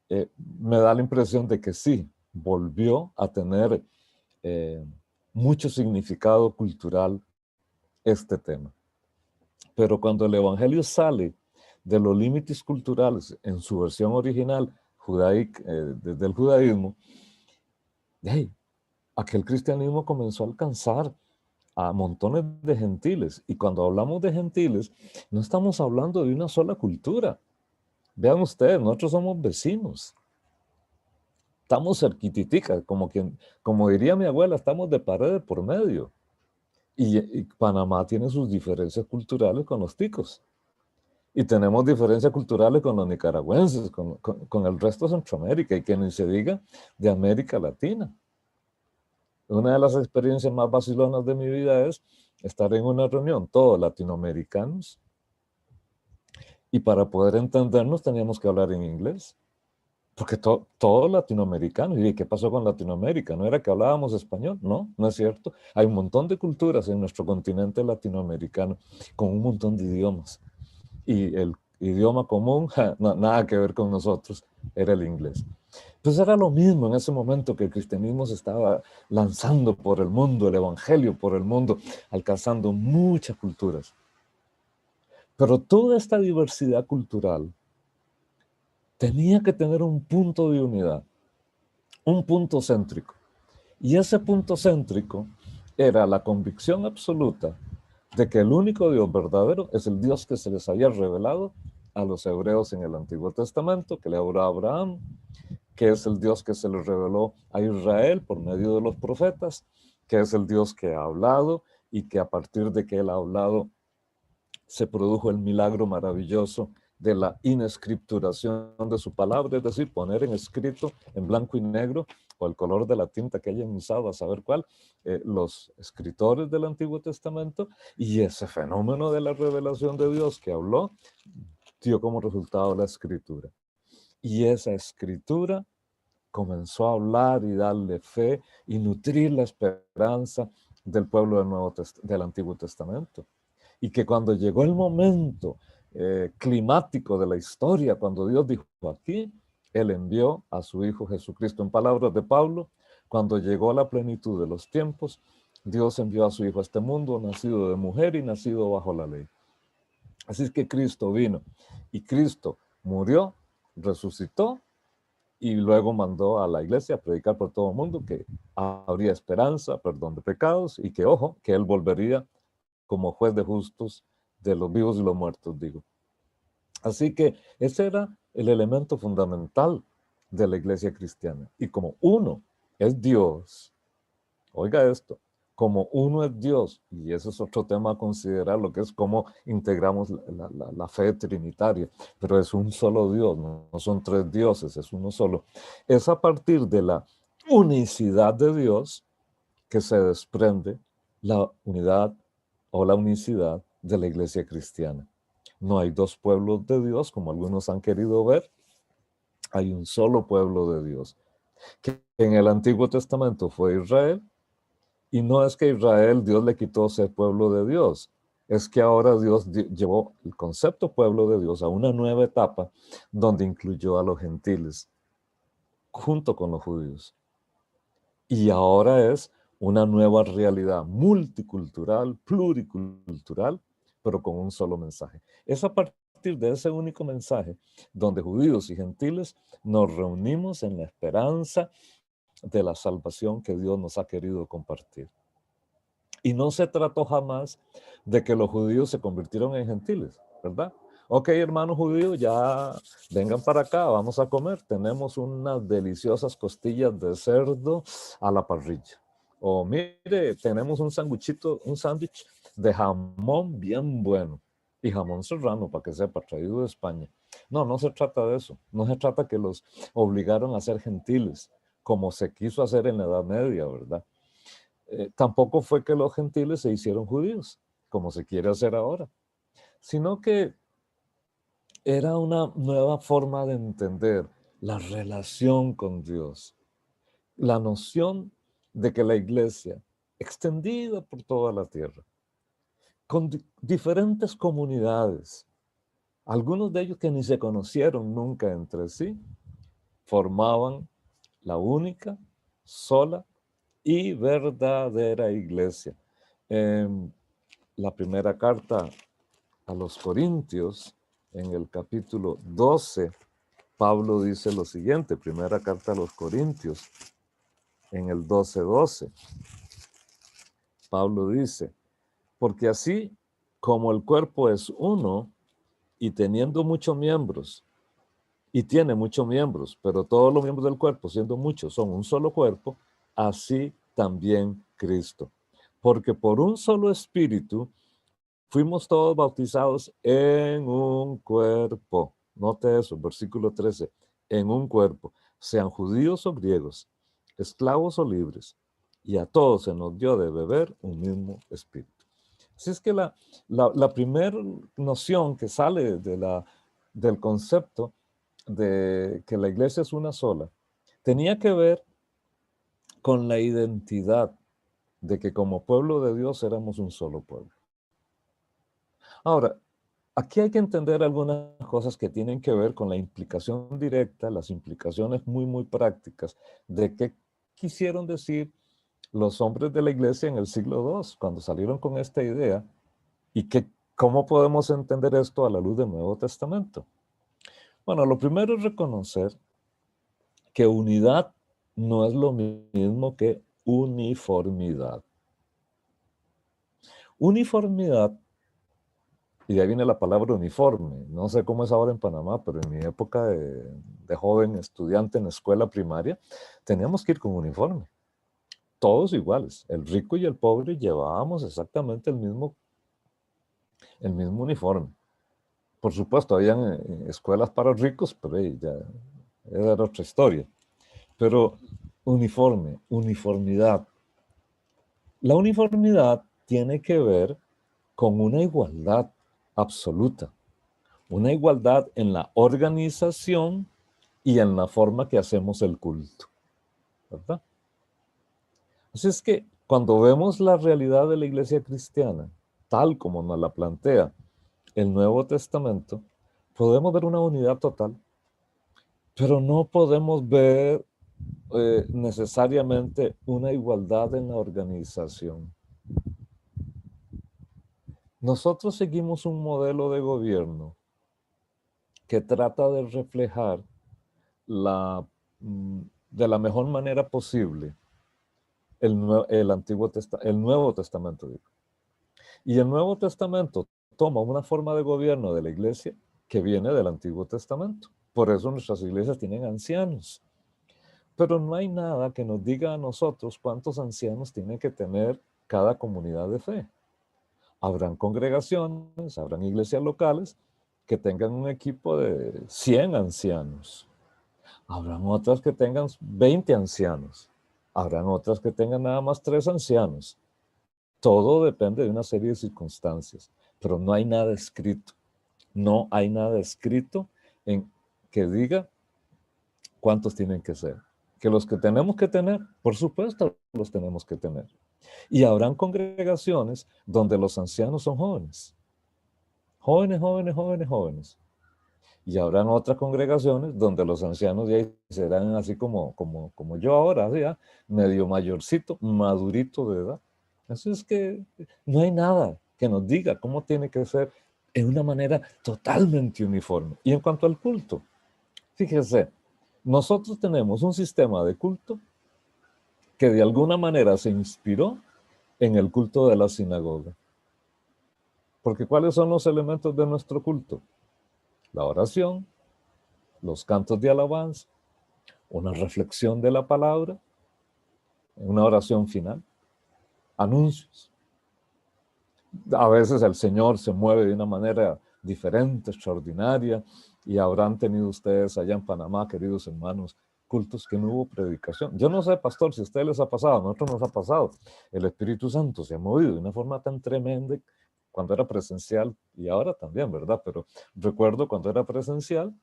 Me da la impresión de que sí, volvió a tener mucho significado cultural este tema. Pero cuando el Evangelio sale de los límites culturales en su versión original, desde el judaísmo, aquel cristianismo comenzó a alcanzar a montones de gentiles. Y cuando hablamos de gentiles, no estamos hablando de una sola cultura. Vean ustedes, nosotros somos vecinos. Estamos cerquititica, como diría mi abuela, estamos de pared por medio. Y Panamá tiene sus diferencias culturales con los ticos. Y tenemos diferencias culturales con los nicaragüenses, con el resto de Centroamérica, y que ni se diga de América Latina. Una de las experiencias más vacilonas de mi vida es estar en una reunión, todos latinoamericanos, y para poder entendernos teníamos que hablar en inglés. Porque todos latinoamericanos, ¿y qué pasó con Latinoamérica? ¿No era que hablábamos español? No, no es cierto. Hay un montón de culturas en nuestro continente latinoamericano, con un montón de idiomas. Y el idioma común, nada que ver con nosotros, era el inglés. Pues era lo mismo en ese momento que el cristianismo se estaba lanzando por el mundo, el evangelio por el mundo, alcanzando muchas culturas. Pero toda esta diversidad cultural tenía que tener un punto de unidad, un punto céntrico. Y ese punto céntrico era la convicción absoluta de que el único Dios verdadero es el Dios que se les había revelado a los hebreos en el Antiguo Testamento, que le habló a Abraham, que es el Dios que se le reveló a Israel por medio de los profetas, que es el Dios que ha hablado y que a partir de que él ha hablado se produjo el milagro maravilloso de la inescripturación de su palabra, es decir, poner en escrito, en blanco y negro, o el color de la tinta que hayan usado, a saber cuál, los escritores del Antiguo Testamento, y ese fenómeno de la revelación de Dios que habló, dio como resultado la escritura. Y esa escritura comenzó a hablar y darle fe y nutrir la esperanza del pueblo del Antiguo Testamento. Y que cuando llegó el momento climático de la historia, cuando Dios dijo aquí, Él envió a su Hijo Jesucristo. En palabras de Pablo, cuando llegó la plenitud de los tiempos, Dios envió a su Hijo a este mundo, nacido de mujer y nacido bajo la ley. Así es que Cristo vino y Cristo murió, resucitó y luego mandó a la iglesia a predicar por todo el mundo que habría esperanza, perdón de pecados y que, ojo, que Él volvería como juez de justos de los vivos y los muertos, digo. Así que ese era el elemento fundamental de la iglesia cristiana. Y como uno es Dios, oiga esto, como uno es Dios, y ese es otro tema a considerar, lo que es cómo integramos la fe trinitaria, pero es un solo Dios, no son tres dioses, es uno solo. Es a partir de la unicidad de Dios que se desprende la unidad o la unicidad de la iglesia cristiana. No hay dos pueblos de Dios, como algunos han querido ver, hay un solo pueblo de Dios, que en el Antiguo Testamento fue Israel. Y no es que Israel, Dios le quitó ser pueblo de Dios, es que ahora Dios llevó el concepto pueblo de Dios a una nueva etapa donde incluyó a los gentiles junto con los judíos. Y ahora es una nueva realidad multicultural, pluricultural, pero con un solo mensaje. Es a partir de ese único mensaje donde judíos y gentiles nos reunimos en la esperanza de la salvación que Dios nos ha querido compartir. Y no se trató jamás de que los judíos se convirtieron en gentiles, ¿verdad? Ok, hermanos judíos, ya vengan para acá, vamos a comer. Tenemos unas deliciosas costillas de cerdo a la parrilla. O mire, tenemos un sándwich de jamón bien bueno. Y jamón serrano, para que sepa, traído de España. No, no se trata de eso. No se trata que los obligaron a ser gentiles, como se quiso hacer en la Edad Media, ¿verdad? Tampoco fue que los gentiles se hicieron judíos, como se quiere hacer ahora, sino que era una nueva forma de entender la relación con Dios, la noción de que la iglesia, extendida por toda la tierra, con diferentes comunidades, algunos de ellos que ni se conocieron nunca entre sí, formaban la única, sola y verdadera iglesia. La primera carta a los Corintios, en el capítulo 12, Pablo dice lo siguiente, primera carta a los Corintios, en el 12:12. Pablo dice, porque así como el cuerpo es uno y teniendo muchos miembros, y tiene muchos miembros, pero todos los miembros del cuerpo, siendo muchos, son un solo cuerpo, así también Cristo. Porque por un solo espíritu fuimos todos bautizados en un cuerpo. Note eso, versículo 13. En un cuerpo, sean judíos o griegos, esclavos o libres, y a todos se nos dio de beber un mismo espíritu. Así es que la primera noción que sale del concepto de que la iglesia es una sola, tenía que ver con la identidad de que como pueblo de Dios éramos un solo pueblo. Ahora, aquí hay que entender algunas cosas que tienen que ver con la implicación directa, las implicaciones muy prácticas de qué quisieron decir los hombres de la iglesia en el siglo II, cuando salieron con esta idea, y cómo podemos entender esto a la luz del Nuevo Testamento. Bueno, lo primero es reconocer que unidad no es lo mismo que uniformidad. Uniformidad, y de ahí viene la palabra uniforme, no sé cómo es ahora en Panamá, pero en mi época de joven estudiante en la escuela primaria, teníamos que ir con uniforme, todos iguales, el rico y el pobre llevábamos exactamente el mismo uniforme. Por supuesto, habían escuelas para ricos, pero ya era otra historia. Pero uniforme, uniformidad. La uniformidad tiene que ver con una igualdad absoluta, una igualdad en la organización y en la forma que hacemos el culto, ¿verdad? Así es que cuando vemos la realidad de la iglesia cristiana, tal como nos la plantea el Nuevo Testamento, podemos ver una unidad total, pero no podemos ver necesariamente una igualdad en la organización. Nosotros seguimos un modelo de gobierno que trata de reflejar de la mejor manera posible el Nuevo Testamento. Digo. Y el Nuevo Testamento toma una forma de gobierno de la iglesia que viene del Antiguo Testamento. Por eso nuestras iglesias tienen ancianos. Pero no hay nada que nos diga a nosotros cuántos ancianos tiene que tener cada comunidad de fe. Habrán congregaciones, habrán iglesias locales que tengan un equipo de 100 ancianos. Habrán otras que tengan 20 ancianos. Habrán otras que tengan nada más 3 ancianos. Todo depende de una serie de circunstancias, pero no hay nada escrito. No hay nada escrito en que diga cuántos tienen que ser. Que los que tenemos que tener, por supuesto, los tenemos que tener. Y habrán congregaciones donde los ancianos son jóvenes. Jóvenes, jóvenes, jóvenes, jóvenes. Y habrán otras congregaciones donde los ancianos ya serán así como yo ahora, ¿ya? Medio mayorcito, madurito de edad. Así es que no hay nada que nos diga cómo tiene que ser en una manera totalmente uniforme. Y en cuanto al culto, fíjese, nosotros tenemos un sistema de culto que de alguna manera se inspiró en el culto de la sinagoga. Porque ¿cuáles son los elementos de nuestro culto? La oración, los cantos de alabanza, una reflexión de la palabra, una oración final, anuncios. A veces el Señor se mueve de una manera diferente, extraordinaria, y habrán tenido ustedes allá en Panamá, queridos hermanos, cultos que no hubo predicación. Yo no sé, pastor, si a ustedes les ha pasado, a nosotros nos ha pasado. El Espíritu Santo se ha movido de una forma tan tremenda cuando era presencial y ahora también, ¿verdad? Pero recuerdo cuando era presencial,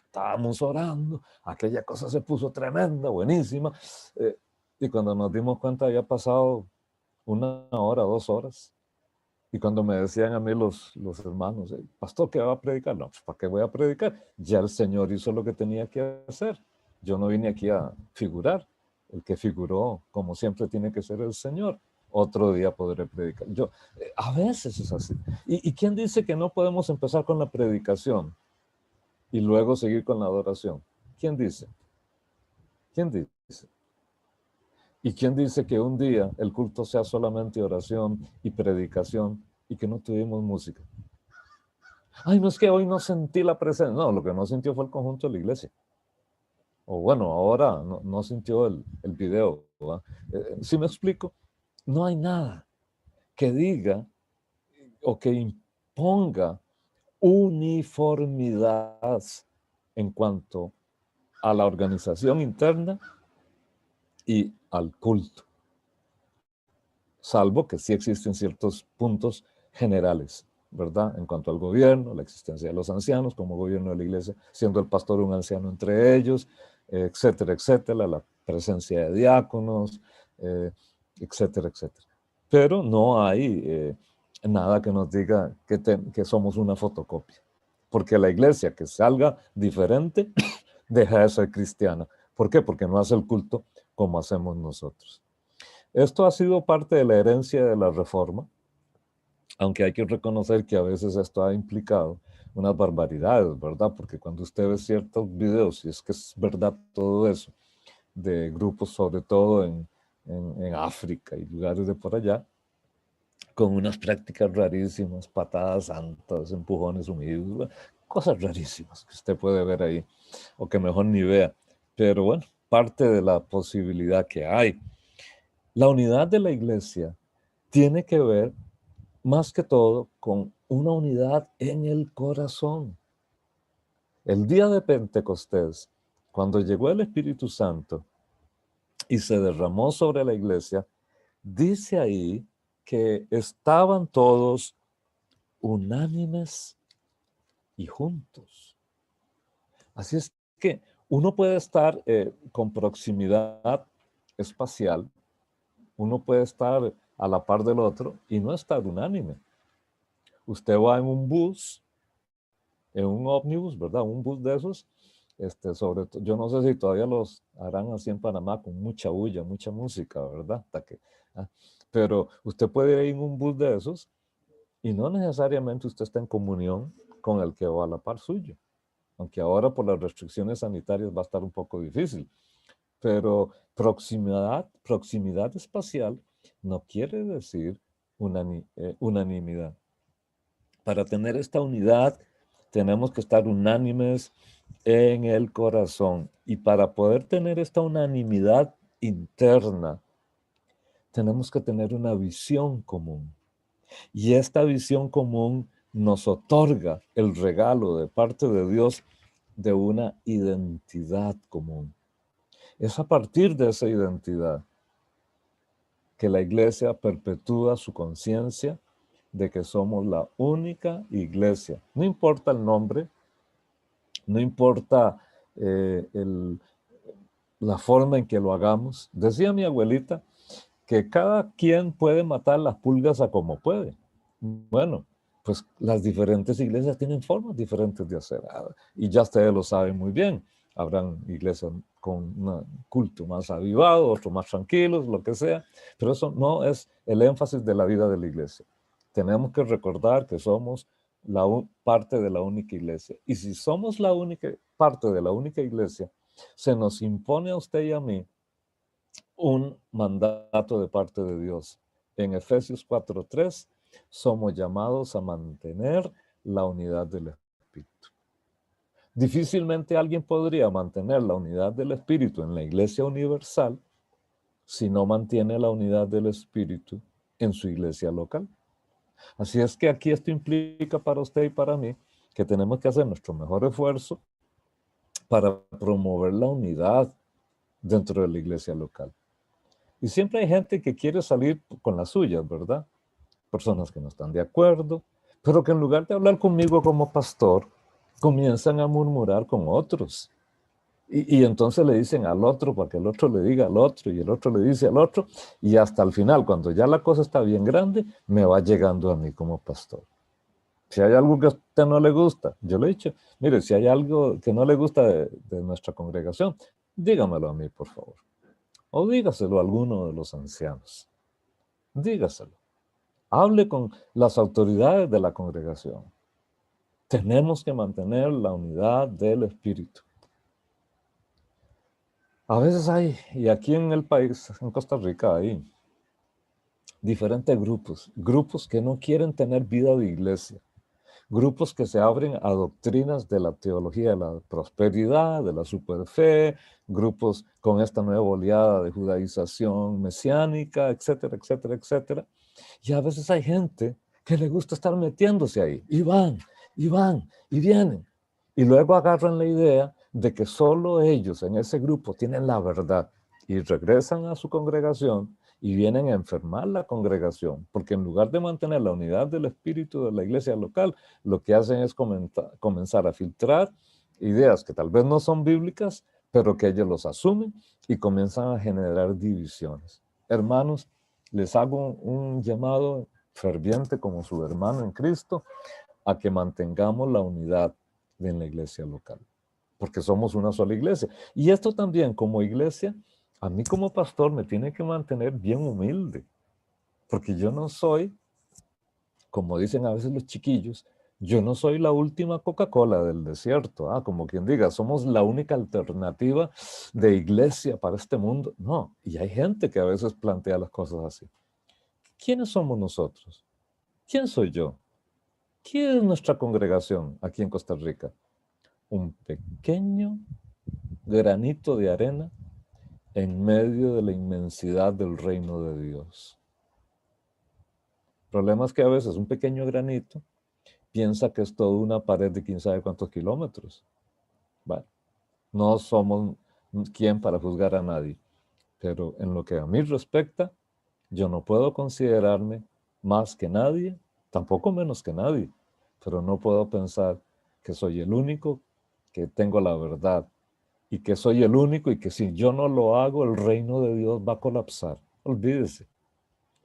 estábamos orando, aquella cosa se puso tremenda, buenísima, y cuando nos dimos cuenta había pasado 1 hora, 2 horas, y cuando me decían a mí los hermanos, pastor, ¿qué va a predicar? No, pues ¿para qué voy a predicar? Ya el Señor hizo lo que tenía que hacer. Yo no vine aquí a figurar. El que figuró, como siempre, tiene que ser el Señor. Otro día podré predicar. A veces es así. ¿Y quién dice que no podemos empezar con la predicación y luego seguir con la adoración? ¿Quién dice? ¿Quién dice? ¿Y quién dice que un día el culto sea solamente oración y predicación y que no tuvimos música? Ay, no es que hoy no sentí la presencia. No, lo que no sintió fue el conjunto de la iglesia. O bueno, ahora no sintió el video. ¿Sí me explico? No hay nada que diga o que imponga uniformidad en cuanto a la organización interna y al culto. Salvo que sí existen ciertos puntos generales, ¿verdad? En cuanto al gobierno, la existencia de los ancianos como gobierno de la iglesia, siendo el pastor un anciano entre ellos, etcétera, etcétera, la presencia de diáconos, etcétera, etcétera. Pero no hay nada que nos diga que somos una fotocopia, porque la iglesia que salga diferente deja de ser cristiana. ¿Por qué? Porque no hace el culto como hacemos nosotros. Esto ha sido parte de la herencia de la Reforma, aunque hay que reconocer que a veces esto ha implicado unas barbaridades, ¿verdad? Porque cuando usted ve ciertos videos, y es que es verdad todo eso, de grupos sobre todo en África y lugares de por allá, con unas prácticas rarísimas, patadas santas, empujones unidos, cosas rarísimas que usted puede ver ahí, o que mejor ni vea. Pero bueno, parte de la posibilidad que hay. La unidad de la iglesia tiene que ver más que todo con una unidad en el corazón. El día de Pentecostés, cuando llegó el Espíritu Santo, y se derramó sobre la iglesia, dice ahí que estaban todos unánimes y juntos. Así es que uno puede estar con proximidad espacial, uno puede estar a la par del otro y no estar unánime. Usted va en un bus, en un ómnibus, ¿verdad? Un bus de esos, yo no sé si todavía los harán así en Panamá con mucha bulla, mucha música, ¿verdad? Ah, pero usted puede ir en un bus de esos y no necesariamente usted está en comunión con el que va a la par suyo. Aunque ahora por las restricciones sanitarias va a estar un poco difícil. Pero proximidad espacial no quiere decir unanimidad. Para tener esta unidad tenemos que estar unánimes en el corazón. Y para poder tener esta unanimidad interna, tenemos que tener una visión común. Y esta visión común nos otorga el regalo de parte de Dios de una identidad común. Es a partir de esa identidad que la iglesia perpetúa su conciencia de que somos la única iglesia. No importa el nombre, no importa la forma en que lo hagamos. Decía mi abuelita que cada quien puede matar las pulgas a como puede. Bueno, pues las diferentes iglesias tienen formas diferentes de hacer. Y ya ustedes lo saben muy bien. Habrán iglesias con un culto más avivado, otros más tranquilos, lo que sea. Pero eso no es el énfasis de la vida de la iglesia. Tenemos que recordar que somos parte de la única iglesia. Y si somos la única parte de la única iglesia, se nos impone a usted y a mí un mandato de parte de Dios. En Efesios 4:3 somos llamados a mantener la unidad del Espíritu. Difícilmente alguien podría mantener la unidad del Espíritu en la Iglesia Universal si no mantiene la unidad del Espíritu en su iglesia local. Así es que aquí esto implica para usted y para mí que tenemos que hacer nuestro mejor esfuerzo para promover la unidad dentro de la iglesia local. Y siempre hay gente que quiere salir con las suyas, ¿verdad? Personas que no están de acuerdo, pero que en lugar de hablar conmigo como pastor, comienzan a murmurar con otros. Y entonces le dicen al otro para que el otro le diga al otro y el otro le dice al otro. Y hasta el final, cuando ya la cosa está bien grande, me va llegando a mí como pastor. Si hay algo que a usted no le gusta, yo le he dicho, mire, si hay algo que no le gusta de nuestra congregación, dígamelo a mí, por favor. O dígaselo a alguno de los ancianos. Dígaselo. Hable con las autoridades de la congregación. Tenemos que mantener la unidad del Espíritu. A veces hay, y aquí en el país, en Costa Rica, hay diferentes grupos que no quieren tener vida de iglesia, grupos que se abren a doctrinas de la teología de la prosperidad, de la superfe, grupos con esta nueva oleada de judaización mesiánica, etcétera, etcétera, etcétera. Y a veces hay gente que le gusta estar metiéndose ahí, y van, y vienen. Y luego agarran la idea de que solo ellos en ese grupo tienen la verdad y regresan a su congregación y vienen a enfermar la congregación, porque en lugar de mantener la unidad del espíritu de la iglesia local, lo que hacen es comenzar a filtrar ideas que tal vez no son bíblicas, pero que ellos los asumen y comienzan a generar divisiones. Hermanos, les hago un llamado ferviente como su hermano en Cristo a que mantengamos la unidad en la iglesia local, porque somos una sola iglesia. Y esto también como iglesia, a mí como pastor me tiene que mantener bien humilde, porque yo no soy, como dicen a veces los chiquillos, yo no soy la última Coca-Cola del desierto, como quien diga, somos la única alternativa de iglesia para este mundo. No, y hay gente que a veces plantea las cosas así. ¿Quiénes somos nosotros? ¿Quién soy yo? ¿Quién es nuestra congregación aquí en Costa Rica? Un pequeño granito de arena en medio de la inmensidad del reino de Dios. El problema es que a veces un pequeño granito piensa que es toda una pared de quién sabe cuántos kilómetros. Bueno, no somos quien para juzgar a nadie, Pero en lo que a mí respecta, yo no puedo considerarme más que nadie, tampoco menos que nadie, pero no puedo pensar que soy el único que tengo la verdad y que soy el único y que si yo no lo hago, el reino de Dios va a colapsar. Olvídese,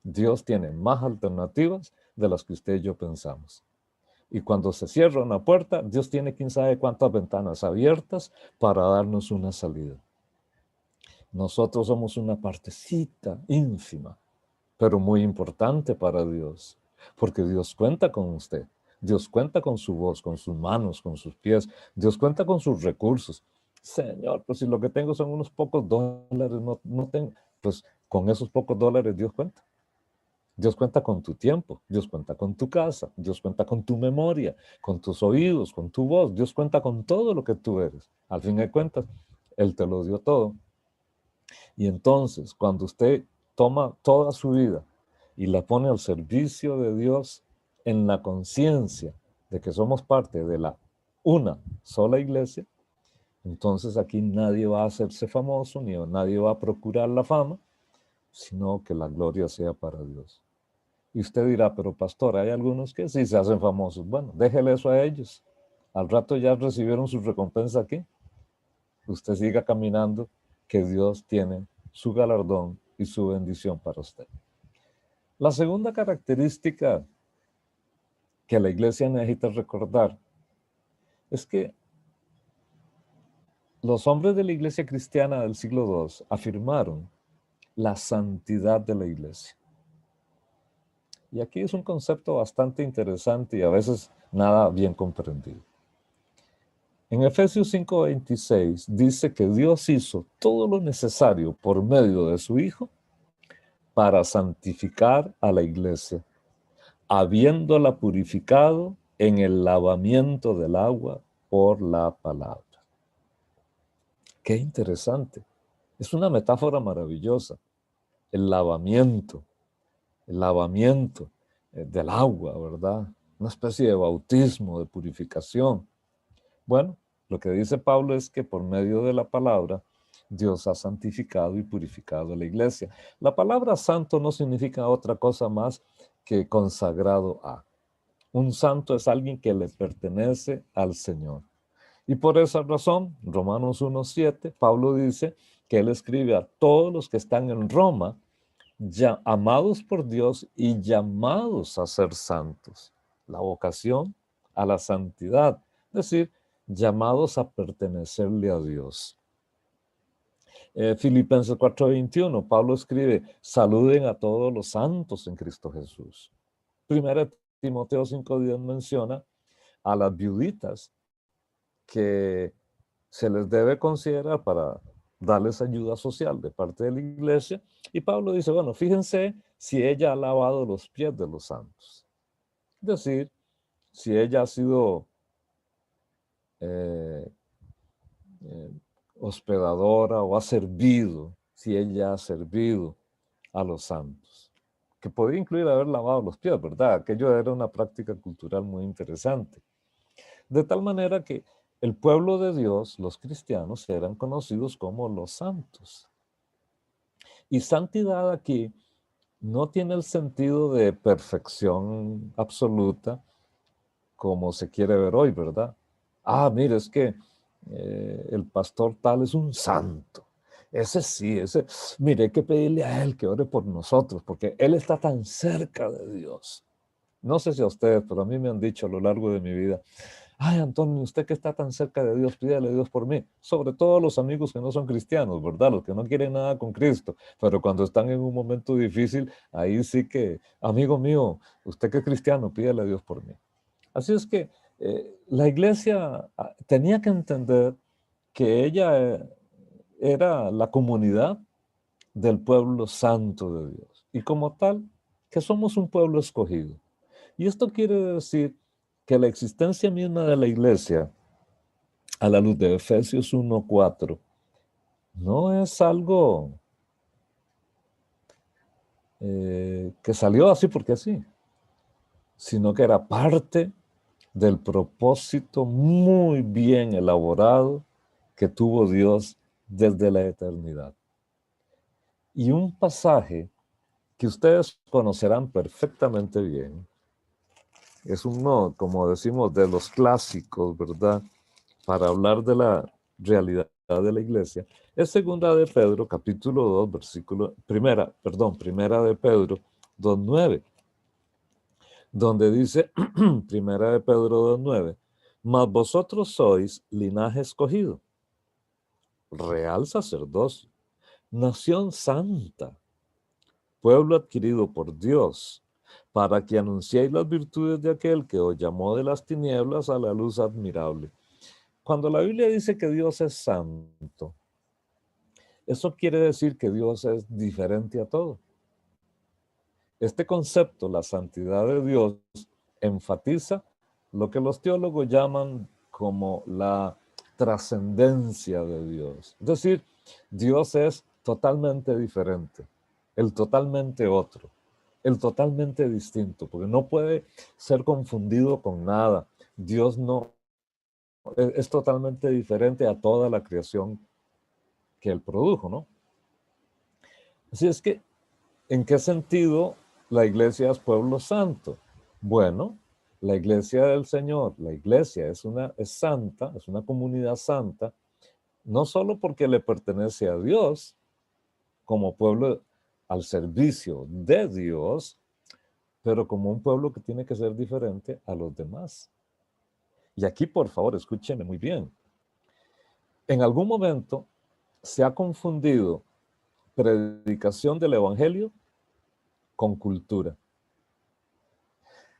Dios tiene más alternativas de las que usted y yo pensamos. Y cuando se cierra una puerta, Dios tiene quién sabe cuántas ventanas abiertas para darnos una salida. Nosotros somos una partecita ínfima, pero muy importante para Dios, porque Dios cuenta con usted. Dios cuenta con su voz, con sus manos, con sus pies. Dios cuenta con sus recursos. Señor, pues si lo que tengo son unos pocos dólares, no tengo, pues con esos pocos dólares Dios cuenta. Dios cuenta con tu tiempo, Dios cuenta con tu casa, Dios cuenta con tu memoria, con tus oídos, con tu voz. Dios cuenta con todo lo que tú eres. Al fin de cuentas, Él te lo dio todo. Y entonces, cuando usted toma toda su vida y la pone al servicio de Dios en la conciencia de que somos parte de la una sola iglesia, entonces aquí nadie va a hacerse famoso, ni nadie va a procurar la fama, sino que la gloria sea para Dios. Y usted dirá, pero pastor, hay algunos que sí se hacen famosos. Bueno, déjele eso a ellos. Al rato ya recibieron su recompensa aquí. Usted siga caminando, que Dios tiene su galardón y su bendición para usted. La segunda característica que la iglesia necesita recordar es que los hombres de la iglesia cristiana del siglo II afirmaron la santidad de la iglesia. Y aquí es un concepto bastante interesante y a veces nada bien comprendido. En Efesios 5:26 dice que Dios hizo todo lo necesario por medio de su Hijo para santificar a la iglesia, habiéndola purificado en el lavamiento del agua por la palabra. Qué interesante. Es una metáfora maravillosa. El lavamiento del agua, ¿verdad? Una especie de bautismo, de purificación. Bueno, lo que dice Pablo es que por medio de la palabra, Dios ha santificado y purificado a la iglesia. La palabra santo no significa otra cosa más que consagrado a. Un santo es alguien que le pertenece al Señor. Y por esa razón, Romanos 1:7, Pablo dice que él escribe a todos los que están en Roma, ya amados por Dios y llamados a ser santos. La vocación a la santidad, es decir, llamados a pertenecerle a Dios. Filipenses 4:21, Pablo escribe, saluden a todos los santos en Cristo Jesús. Primera Timoteo 5:10 menciona a las viuditas que se les debe considerar para darles ayuda social de parte de la iglesia. Y Pablo dice, bueno, fíjense si ella ha lavado los pies de los santos. Es decir, si ella ha sido hospedadora o ha servido, si ella ha servido a los santos, que podía incluir haber lavado los pies, ¿verdad? Aquello era una práctica cultural muy interesante. De tal manera que el pueblo de Dios, los cristianos, eran conocidos como los santos. Y santidad aquí no tiene el sentido de perfección absoluta como se quiere ver hoy, ¿verdad? Ah, mire, es que el pastor tal es un santo. Ese sí, mire, hay que pedirle a él que ore por nosotros, porque él está tan cerca de Dios. No sé si a ustedes, pero a mí me han dicho a lo largo de mi vida, ay, Antonio, usted que está tan cerca de Dios, pídale a Dios por mí. Sobre todo los amigos que no son cristianos, ¿verdad? Los que no quieren nada con Cristo. Pero cuando están en un momento difícil, ahí sí que, amigo mío, usted que es cristiano, pídale a Dios por mí. Así es que la iglesia tenía que entender que ella era la comunidad del pueblo santo de Dios. Y como tal, que somos un pueblo escogido. Y esto quiere decir que la existencia misma de la iglesia, a la luz de Efesios 1:4, no es algo que salió así porque sí, sino que era parte del propósito muy bien elaborado que tuvo Dios desde la eternidad. Y un pasaje que ustedes conocerán perfectamente bien, es uno, como decimos, de los clásicos, ¿verdad? Para hablar de la realidad de la iglesia, es segunda de Pedro, capítulo 2, primera de Pedro 2:9, donde dice, primera de Pedro 2:9, mas vosotros sois linaje escogido, real sacerdocio, nación santa, pueblo adquirido por Dios, para que anunciéis las virtudes de aquel que os llamó de las tinieblas a la luz admirable. Cuando la Biblia dice que Dios es santo, eso quiere decir que Dios es diferente a todo. Este concepto, la santidad de Dios, enfatiza lo que los teólogos llaman como la trascendencia de Dios. Es decir, Dios es totalmente diferente, el totalmente otro, el totalmente distinto, porque no puede ser confundido con nada. Dios no es totalmente diferente a toda la creación que Él produjo, ¿no? Así es que, ¿en qué sentido la iglesia es pueblo santo? Bueno, la iglesia del Señor, la iglesia es santa, es una comunidad santa, no solo porque le pertenece a Dios, como pueblo al servicio de Dios, pero como un pueblo que tiene que ser diferente a los demás. Y aquí, por favor, escúchenme muy bien. En algún momento se ha confundido predicación del evangelio con cultura.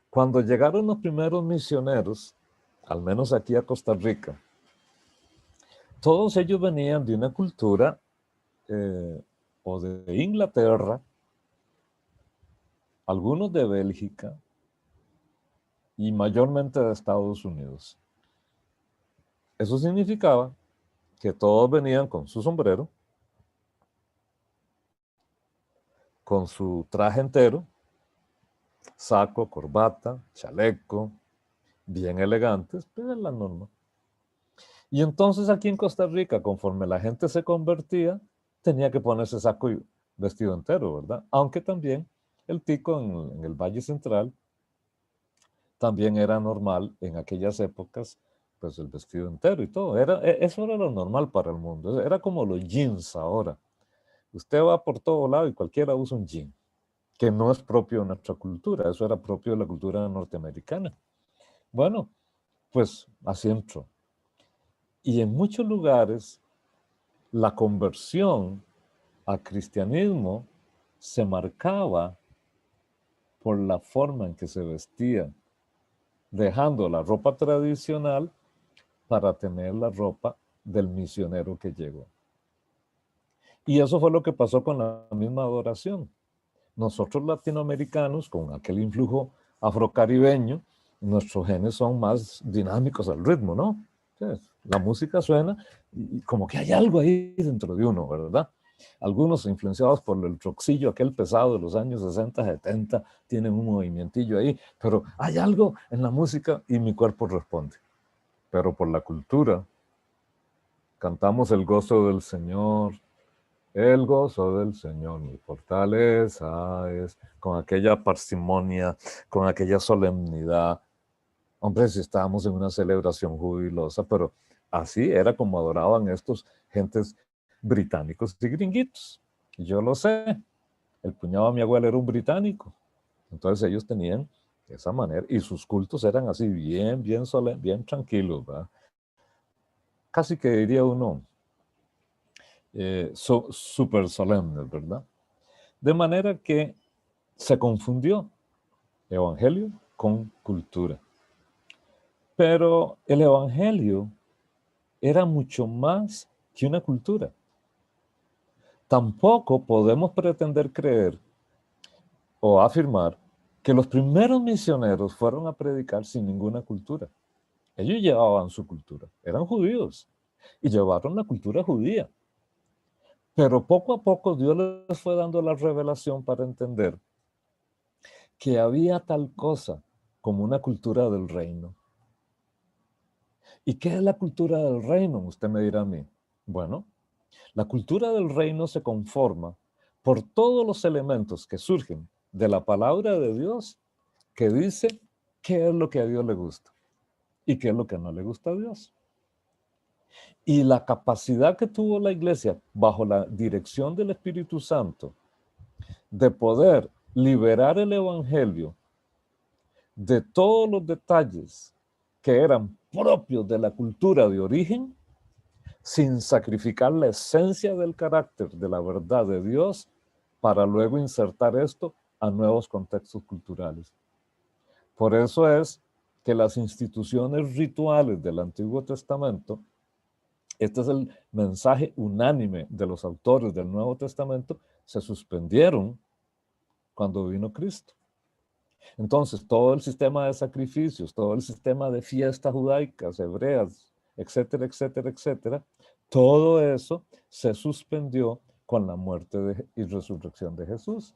Cuando llegaron los primeros misioneros, al menos aquí a Costa Rica, todos ellos venían de una cultura o de Inglaterra, algunos de Bélgica y mayormente de Estados Unidos. Eso significaba que todos venían con su sombrero, con su traje entero, saco, corbata, chaleco, bien elegantes, pero es la norma. Y entonces aquí en Costa Rica, conforme la gente se convertía, tenía que ponerse saco y vestido entero, ¿verdad? Aunque también el tico en el Valle Central también era normal en aquellas épocas, pues el vestido entero y todo. Eso era lo normal para el mundo. Era como los jeans ahora. Usted va por todo lado y cualquiera usa un jean, que no es propio de nuestra cultura. Eso era propio de la cultura norteamericana. Bueno, pues así entró. Y en muchos lugares la conversión al cristianismo se marcaba por la forma en que se vestían, dejando la ropa tradicional para tener la ropa del misionero que llegó. Y eso fue lo que pasó con la misma adoración. Nosotros latinoamericanos, con aquel influjo afrocaribeño, nuestros genes son más dinámicos al ritmo, ¿no? La música suena y como que hay algo ahí dentro de uno, ¿verdad? Algunos influenciados por el rockcillo, aquel pesado de los años 60, 70, tienen un movimientillo ahí, pero hay algo en la música y mi cuerpo responde. Pero por la cultura, cantamos el gozo del Señor, el gozo del Señor, mi fortaleza es, con aquella parsimonia, con aquella solemnidad. Hombre, si estábamos en una celebración jubilosa, pero así era como adoraban estos gentes británicos y gringuitos. Y yo lo sé, el cuñado de mi abuela era un británico, entonces ellos tenían esa manera, y sus cultos eran así, bien solemnes, bien tranquilos, ¿verdad? Casi que diría uno, súper solemnes, ¿verdad? De manera que se confundió evangelio con cultura. Pero el evangelio era mucho más que una cultura. Tampoco podemos pretender creer o afirmar que los primeros misioneros fueron a predicar sin ninguna cultura. Ellos llevaban su cultura, eran judíos y llevaron la cultura judía. Pero poco a poco Dios les fue dando la revelación para entender que había tal cosa como una cultura del reino. ¿Y qué es la cultura del reino? Usted me dirá a mí. Bueno, la cultura del reino se conforma por todos los elementos que surgen de la palabra de Dios, que dice qué es lo que a Dios le gusta y qué es lo que no le gusta a Dios. Y la capacidad que tuvo la iglesia bajo la dirección del Espíritu Santo de poder liberar el evangelio de todos los detalles que eran propios de la cultura de origen, sin sacrificar la esencia del carácter de la verdad de Dios, para luego insertar esto a nuevos contextos culturales. Por eso es que las instituciones rituales del Antiguo Testamento, este es el mensaje unánime de los autores del Nuevo Testamento, se suspendieron cuando vino Cristo. Entonces, todo el sistema de sacrificios, todo el sistema de fiestas judaicas, hebreas, etcétera, etcétera, etcétera, todo eso se suspendió con la muerte y resurrección de Jesús.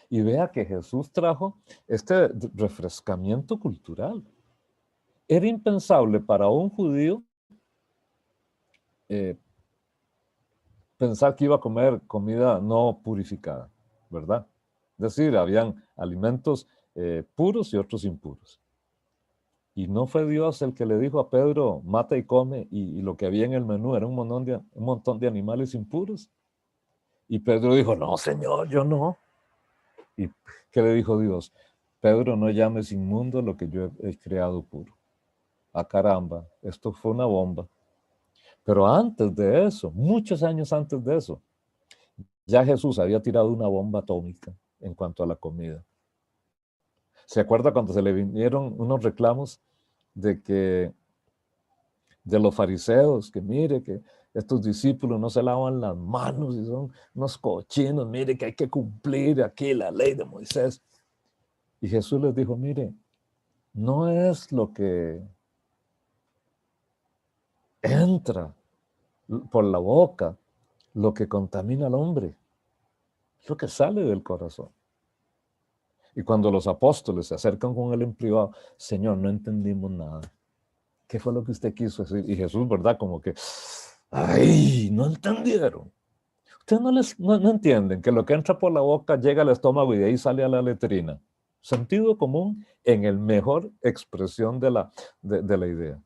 Y vea que Jesús trajo este refrescamiento cultural. Era impensable para un judío pensar que iba a comer comida no purificada, ¿verdad? Es decir, habían alimentos puros y otros impuros. Y no fue Dios el que le dijo a Pedro, mata y come, y lo que había en el menú era un montón de animales impuros. Y Pedro dijo, no, Señor, yo no. ¿Y qué le dijo Dios? Pedro, no llames inmundo lo que yo he creado puro. Ah, caramba, esto fue una bomba. Pero antes de eso, muchos años antes de eso, ya Jesús había tirado una bomba atómica en cuanto a la comida. ¿Se acuerda cuando se le vinieron unos reclamos de los fariseos, que mire que estos discípulos no se lavan las manos y son unos cochinos, mire que hay que cumplir aquí la ley de Moisés? Y Jesús les dijo, mire, no es lo que entra por la boca lo que contamina al hombre, es lo que sale del corazón. Y cuando los apóstoles se acercan con él en privado, Señor, no entendimos nada. ¿Qué fue lo que usted quiso decir? Y Jesús, ¿verdad? Como que, ¡ay! No entendieron. Ustedes no entienden que lo que entra por la boca llega al estómago y de ahí sale a la letrina. Sentido común en el mejor expresión de la idea.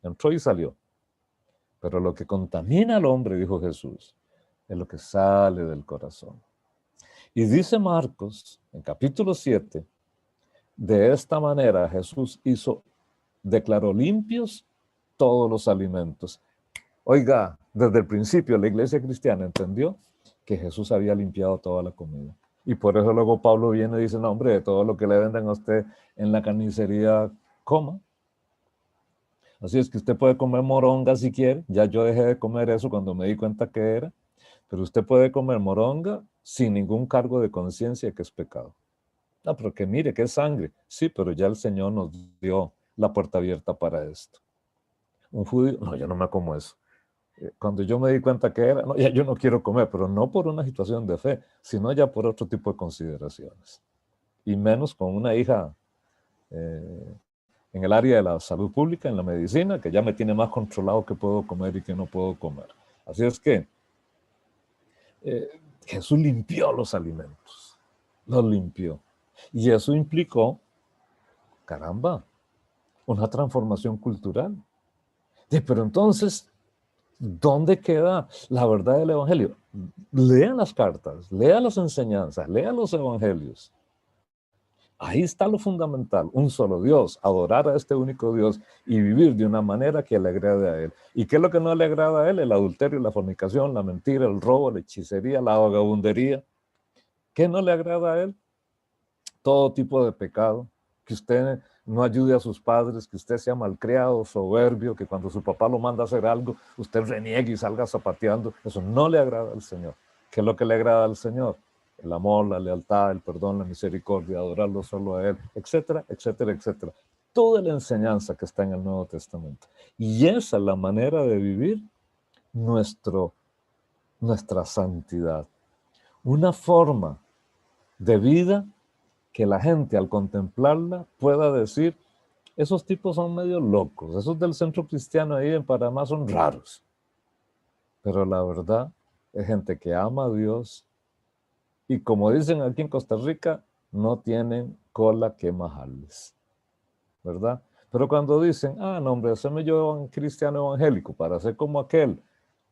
Entró y salió. Pero lo que contamina al hombre, dijo Jesús, es lo que sale del corazón. Y dice Marcos, en capítulo 7, de esta manera Jesús declaró limpios todos los alimentos. Oiga, desde el principio la iglesia cristiana entendió que Jesús había limpiado toda la comida. Y por eso luego Pablo viene y dice, no, hombre, de todo lo que le venden a usted en la carnicería, coma. Así es que usted puede comer moronga si quiere. Ya yo dejé de comer eso cuando me di cuenta que era. Pero usted puede comer moronga sin ningún cargo de conciencia que es pecado. No, pero que mire, que es sangre. Sí, pero ya el Señor nos dio la puerta abierta para esto. Un judío, no, yo no me como eso. Cuando yo me di cuenta que era, no, ya yo no quiero comer, pero no por una situación de fe, sino ya por otro tipo de consideraciones. Y menos con una hija en el área de la salud pública, en la medicina, que ya me tiene más controlado qué puedo comer y qué no puedo comer. Así es que Jesús limpió los alimentos, los limpió. Y eso implicó, caramba, una transformación cultural. Pero entonces, ¿dónde queda la verdad del evangelio? Lean las cartas, lean las enseñanzas, lean los evangelios. Ahí está lo fundamental, un solo Dios, adorar a este único Dios y vivir de una manera que le agrade a Él. ¿Y qué es lo que no le agrada a Él? El adulterio, la fornicación, la mentira, el robo, la hechicería, la vagabundería. ¿Qué no le agrada a Él? Todo tipo de pecado, que usted no ayude a sus padres, que usted sea malcriado, soberbio, que cuando su papá lo manda a hacer algo, usted reniegue y salga zapateando. Eso no le agrada al Señor. ¿Qué es lo que le agrada al Señor? El amor, la lealtad, el perdón, la misericordia, adorarlo solo a Él, etcétera, etcétera, etcétera. Toda la enseñanza que está en el Nuevo Testamento. Y esa es la manera de vivir nuestra santidad. Una forma de vida que la gente al contemplarla pueda decir, esos tipos son medio locos, esos del centro cristiano ahí en Panamá son raros. Pero la verdad es gente que ama a Dios y, como dicen aquí en Costa Rica, no tienen cola que majarles, ¿verdad? Pero cuando dicen, ah, no, hombre, haceme yo un cristiano evangélico para ser como aquel,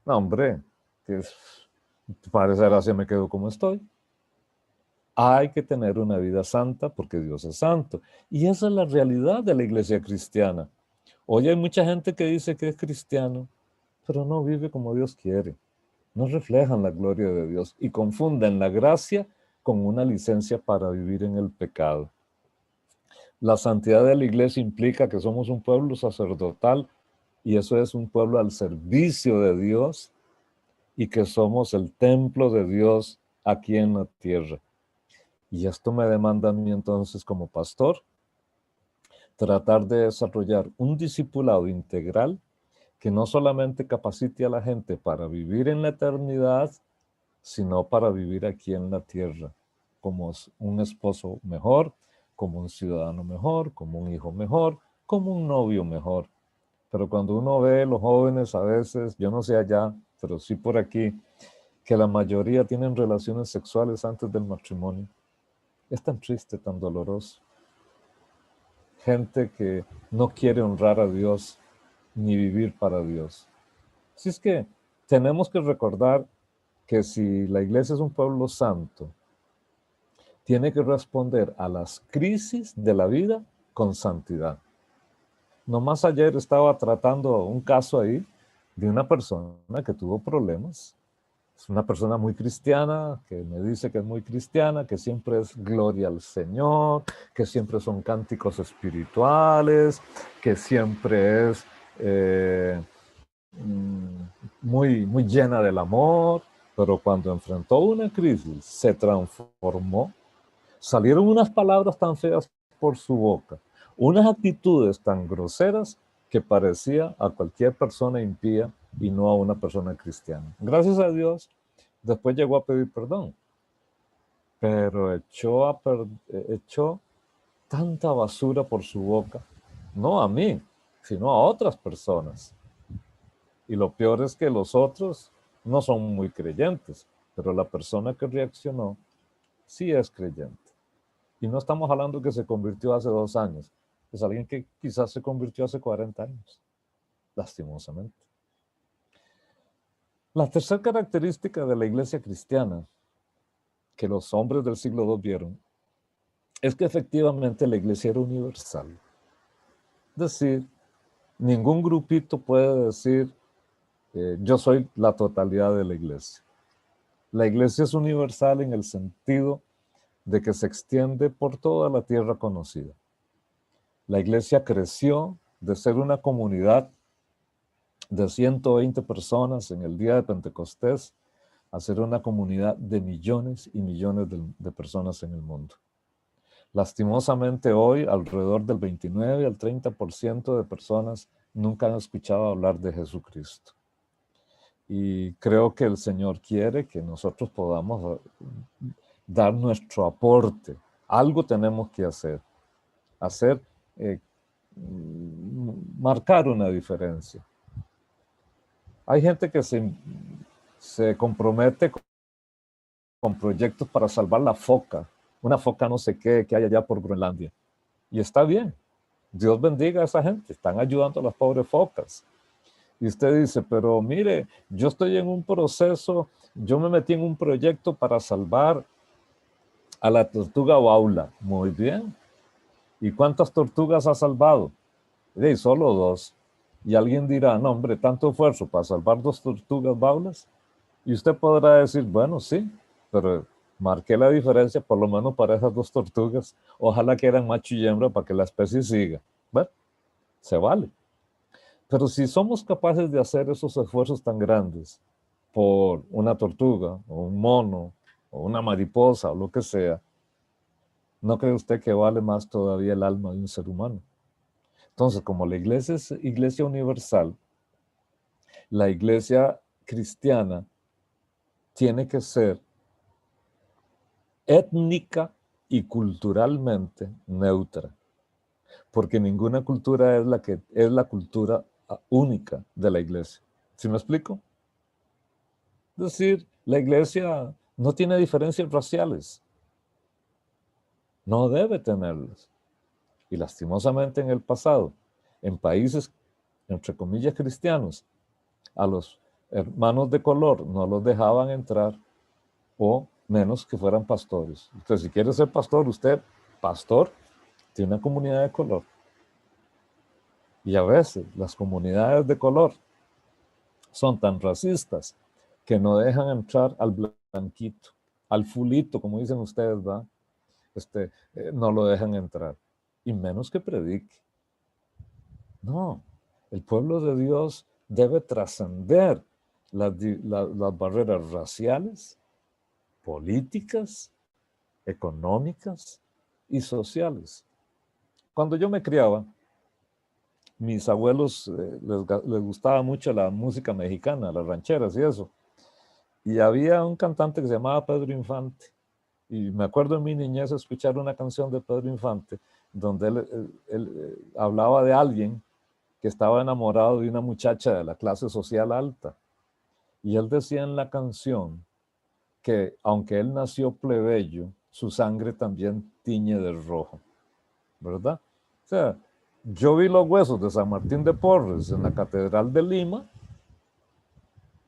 no, hombre, que parecerá se me quedo como estoy. Hay que tener una vida santa porque Dios es santo. Y esa es la realidad de la iglesia cristiana. Hoy hay mucha gente que dice que es cristiano, pero no vive como Dios quiere. No reflejan la gloria de Dios y confunden la gracia con una licencia para vivir en el pecado. La santidad de la iglesia implica que somos un pueblo sacerdotal y eso es un pueblo al servicio de Dios y que somos el templo de Dios aquí en la tierra. Y esto me demanda a mí entonces como pastor tratar de desarrollar un discipulado integral que no solamente capacite a la gente para vivir en la eternidad, sino para vivir aquí en la tierra, como un esposo mejor, como un ciudadano mejor, como un hijo mejor, como un novio mejor. Pero cuando uno ve los jóvenes a veces, yo no sé allá, pero sí por aquí, que la mayoría tienen relaciones sexuales antes del matrimonio, es tan triste, tan doloroso. Gente que no quiere honrar a Dios ni vivir para Dios. Así es que tenemos que recordar que si la iglesia es un pueblo santo, tiene que responder a las crisis de la vida con santidad. Nomás ayer estaba tratando un caso ahí de una persona que tuvo problemas. Es una persona muy cristiana, que me dice que es muy cristiana, que siempre es gloria al Señor, que siempre son cánticos espirituales, que siempre es muy llena del amor, pero cuando enfrentó una crisis se transformó. Salieron unas palabras tan feas por su boca, unas actitudes tan groseras que parecía a cualquier persona impía y no a una persona cristiana. Gracias a Dios, después llegó a pedir perdón, pero echó tanta basura por su boca, no a mí, sino a otras personas. Y lo peor es que los otros no son muy creyentes, pero la persona que reaccionó sí es creyente. Y no estamos hablando que se convirtió hace 2 años, es alguien que quizás se convirtió hace 40 años, lastimosamente. La tercera característica de la iglesia cristiana que los hombres del siglo II vieron es que efectivamente la iglesia era universal. Es decir, ningún grupito puede decir yo soy la totalidad de la iglesia. La iglesia es universal en el sentido de que se extiende por toda la tierra conocida. La iglesia creció de ser una comunidad de 120 personas en el día de Pentecostés a ser una comunidad de millones y millones de personas en el mundo. Lastimosamente hoy, alrededor del 29 al 30% de personas nunca han escuchado hablar de Jesucristo. Y creo que el Señor quiere que nosotros podamos dar nuestro aporte. Algo tenemos que hacer. Marcar una diferencia. Hay gente que se compromete con proyectos para salvar la foca, una foca no sé qué que hay allá por Groenlandia. Y está bien. Dios bendiga a esa gente. Están ayudando a las pobres focas. Y usted dice, pero mire, yo estoy en un proceso, yo me metí en un proyecto para salvar a la tortuga baula. Muy bien. ¿Y cuántas tortugas ha salvado? Y solo 2. Y alguien dirá, no hombre, tanto esfuerzo para salvar 2 tortugas baulas. Y usted podrá decir, bueno, sí, pero marqué la diferencia por lo menos para esas 2 tortugas. Ojalá que eran macho y hembra para que la especie siga. Bueno, se vale. Pero si somos capaces de hacer esos esfuerzos tan grandes por una tortuga o un mono o una mariposa o lo que sea, ¿no cree usted que vale más todavía el alma de un ser humano? Entonces, como la iglesia es iglesia universal, la iglesia cristiana tiene que ser étnica y culturalmente neutra, porque ninguna cultura es la cultura única de la iglesia. ¿Sí me explico? Es decir, la iglesia no tiene diferencias raciales. No debe tenerlas. Y lastimosamente en el pasado, en países, entre comillas, cristianos, a los hermanos de color no los dejaban entrar, o menos que fueran pastores. Entonces, si quiere ser pastor, usted, pastor, tiene una comunidad de color. Y a veces las comunidades de color son tan racistas que no dejan entrar al blanquito, al fulito, como dicen ustedes, ¿va? No lo dejan entrar. Y menos que predique. No, el pueblo de Dios debe trascender las barreras raciales, políticas, económicas y sociales. Cuando yo me criaba, mis abuelos les gustaba mucho la música mexicana, las rancheras y eso. Y había un cantante que se llamaba Pedro Infante. Y me acuerdo en mi niñez escuchar una canción de Pedro Infante donde él hablaba de alguien que estaba enamorado de una muchacha de la clase social alta. Y él decía en la canción que aunque él nació plebeyo, su sangre también tiñe de rojo, ¿verdad? O sea, yo vi los huesos de San Martín de Porres en la Catedral de Lima,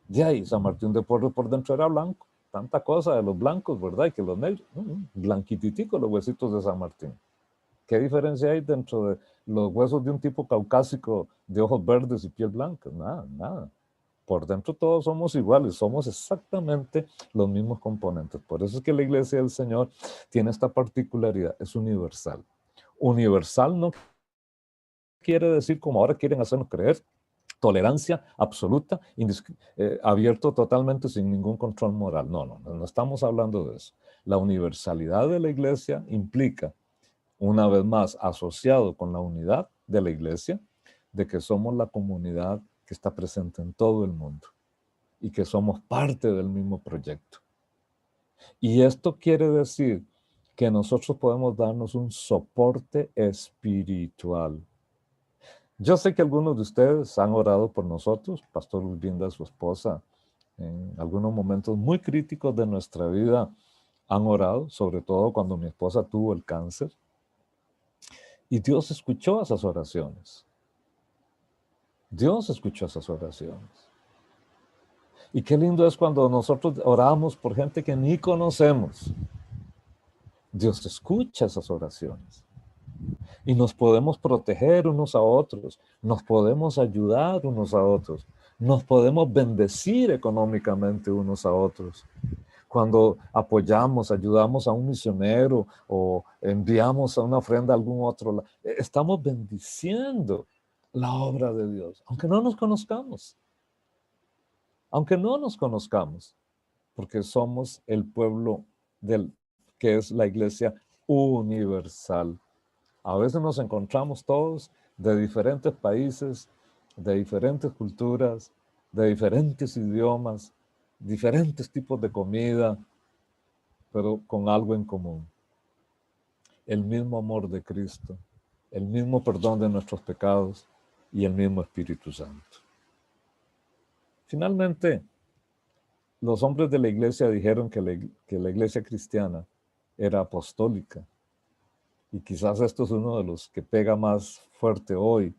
y ahí San Martín de Porres por dentro era blanco. Tanta cosa de los blancos, ¿verdad? Y que los negros, blanquititicos los huesitos de San Martín. ¿Qué diferencia hay dentro de los huesos de un tipo caucásico de ojos verdes y piel blanca? Nada, nada. Por dentro todos somos iguales, somos exactamente los mismos componentes. Por eso es que la Iglesia del Señor tiene esta particularidad, es universal. Universal no quiere decir, como ahora quieren hacernos creer, tolerancia absoluta, abierto totalmente sin ningún control moral. No estamos hablando de eso. La universalidad de la Iglesia implica, una vez más, asociado con la unidad de la Iglesia, de que somos la comunidad que está presente en todo el mundo y que somos parte del mismo proyecto. Y esto quiere decir que nosotros podemos darnos un soporte espiritual. Yo sé que algunos de ustedes han orado por nosotros, Pastor Ulvinda, su esposa, en algunos momentos muy críticos de nuestra vida han orado, sobre todo cuando mi esposa tuvo el cáncer. Y Dios escuchó esas oraciones. Dios escuchó esas oraciones. Y qué lindo es cuando nosotros oramos por gente que ni conocemos. Dios escucha esas oraciones. Y nos podemos proteger unos a otros, nos podemos ayudar unos a otros, nos podemos bendecir económicamente unos a otros. Cuando apoyamos, ayudamos a un misionero o enviamos a una ofrenda a algún otro lado, estamos bendiciendo la obra de Dios, aunque no nos conozcamos. Aunque no nos conozcamos, porque somos el pueblo que es la Iglesia universal. A veces nos encontramos todos de diferentes países, de diferentes culturas, de diferentes idiomas, diferentes tipos de comida, pero con algo en común. El mismo amor de Cristo, el mismo perdón de nuestros pecados y el mismo Espíritu Santo. Finalmente, los hombres de la iglesia dijeron que la iglesia cristiana era apostólica. Y quizás esto es uno de los que pega más fuerte hoy,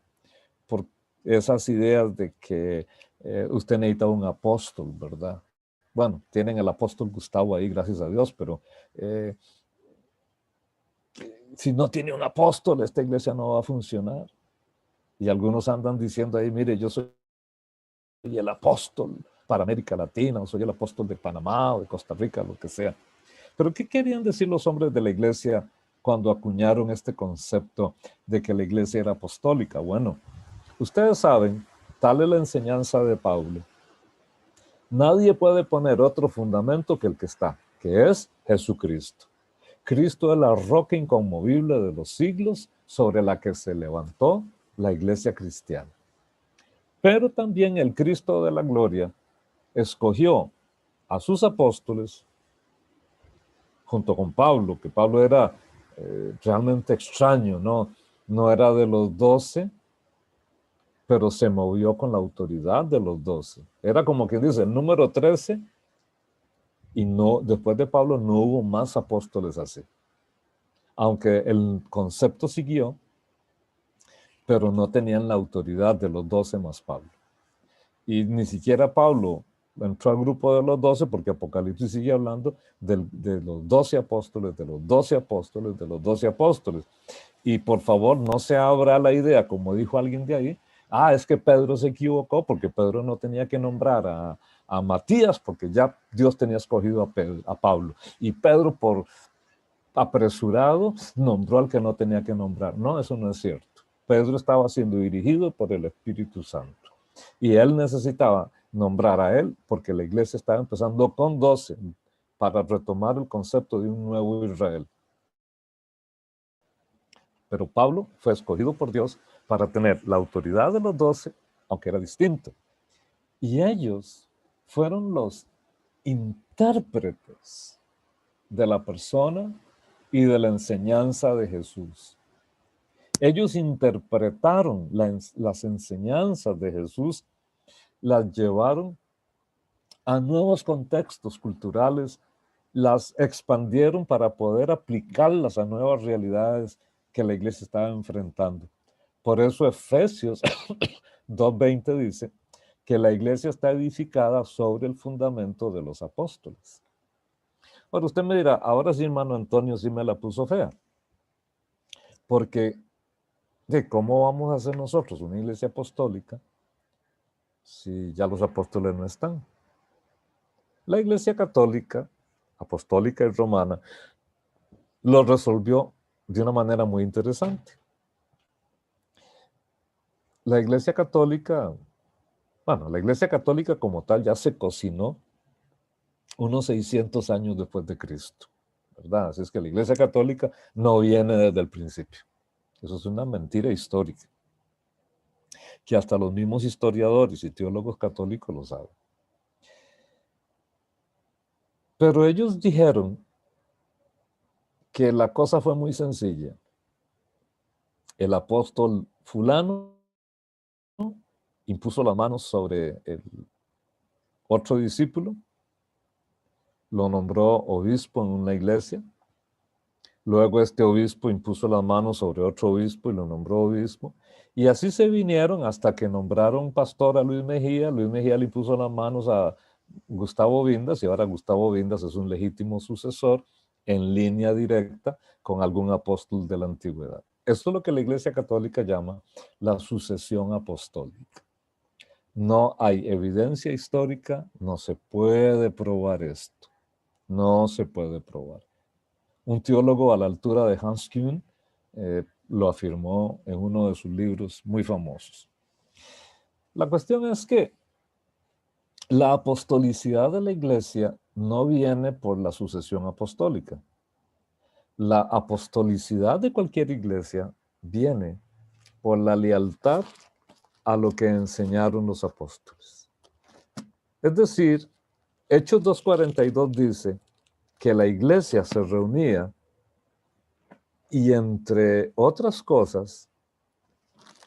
por esas ideas de que usted necesita un apóstol, ¿verdad? Bueno, tienen el apóstol Gustavo ahí, gracias a Dios, pero si no tiene un apóstol, esta iglesia no va a funcionar. Y algunos andan diciendo ahí, mire, yo soy el apóstol para América Latina, o soy el apóstol de Panamá o de Costa Rica, lo que sea. Pero ¿qué querían decir los hombres de la iglesia cuando acuñaron este concepto de que la iglesia era apostólica? Bueno, ustedes saben, tal es la enseñanza de Pablo. Nadie puede poner otro fundamento que el que está, que es Jesucristo. Cristo es la roca inconmovible de los siglos sobre la que se levantó la iglesia cristiana. Pero también el Cristo de la gloria escogió a sus apóstoles junto con Pablo, que Pablo era realmente extraño, no era de los 12, pero se movió con la autoridad de los 12. Era como quien dice, el número 13 Y no, después de Pablo no hubo más apóstoles así. Aunque el concepto siguió, pero no tenían la autoridad de los 12 más Pablo. Y ni siquiera Pablo entró al grupo de los 12, porque Apocalipsis sigue hablando de los 12 apóstoles, de los 12 apóstoles, de los 12 apóstoles. Y por favor, no se abra la idea, como dijo alguien de ahí, es que Pedro se equivocó porque Pedro no tenía que nombrar a Matías porque ya Dios tenía escogido a Pablo. Y Pedro, por apresurado, nombró al que no tenía que nombrar. No, eso no es cierto. Pedro estaba siendo dirigido por el Espíritu Santo. Y él necesitaba nombrar a él porque la iglesia estaba empezando con 12 para retomar el concepto de un nuevo Israel. Pero Pablo fue escogido por Dios para tener la autoridad de los 12, aunque era distinto. Y ellos fueron los intérpretes de la persona y de la enseñanza de Jesús. Ellos interpretaron las enseñanzas de Jesús, las llevaron a nuevos contextos culturales, las expandieron para poder aplicarlas a nuevas realidades que la iglesia estaba enfrentando. Por eso Efesios 2:20 dice que la iglesia está edificada sobre el fundamento de los apóstoles. Ahora usted me dirá, ahora sí, hermano Antonio, sí me la puso fea. Porque, ¿cómo vamos a hacer nosotros una iglesia apostólica si ya los apóstoles no están? La iglesia católica, apostólica y romana, lo resolvió de una manera muy interesante. La iglesia católica como tal ya se cocinó unos 600 años después de Cristo, ¿verdad? Así es que la iglesia católica no viene desde el principio. Eso es una mentira histórica, que hasta los mismos historiadores y teólogos católicos lo saben. Pero ellos dijeron que la cosa fue muy sencilla. El apóstol fulano impuso las manos sobre el otro discípulo, lo nombró obispo en una iglesia, luego este obispo impuso las manos sobre otro obispo y lo nombró obispo, y así se vinieron hasta que nombraron pastor a Luis Mejía le impuso las manos a Gustavo Vindas, y ahora Gustavo Vindas es un legítimo sucesor en línea directa con algún apóstol de la antigüedad. Esto es lo que la Iglesia Católica llama la sucesión apostólica. No hay evidencia histórica, no se puede probar esto. No se puede probar. Un teólogo a la altura de Hans Kühn lo afirmó en uno de sus libros muy famosos. La cuestión es que la apostolicidad de la iglesia no viene por la sucesión apostólica. La apostolicidad de cualquier iglesia viene por la lealtad a lo que enseñaron los apóstoles. Es decir, Hechos 2:42 dice que la iglesia se reunía y entre otras cosas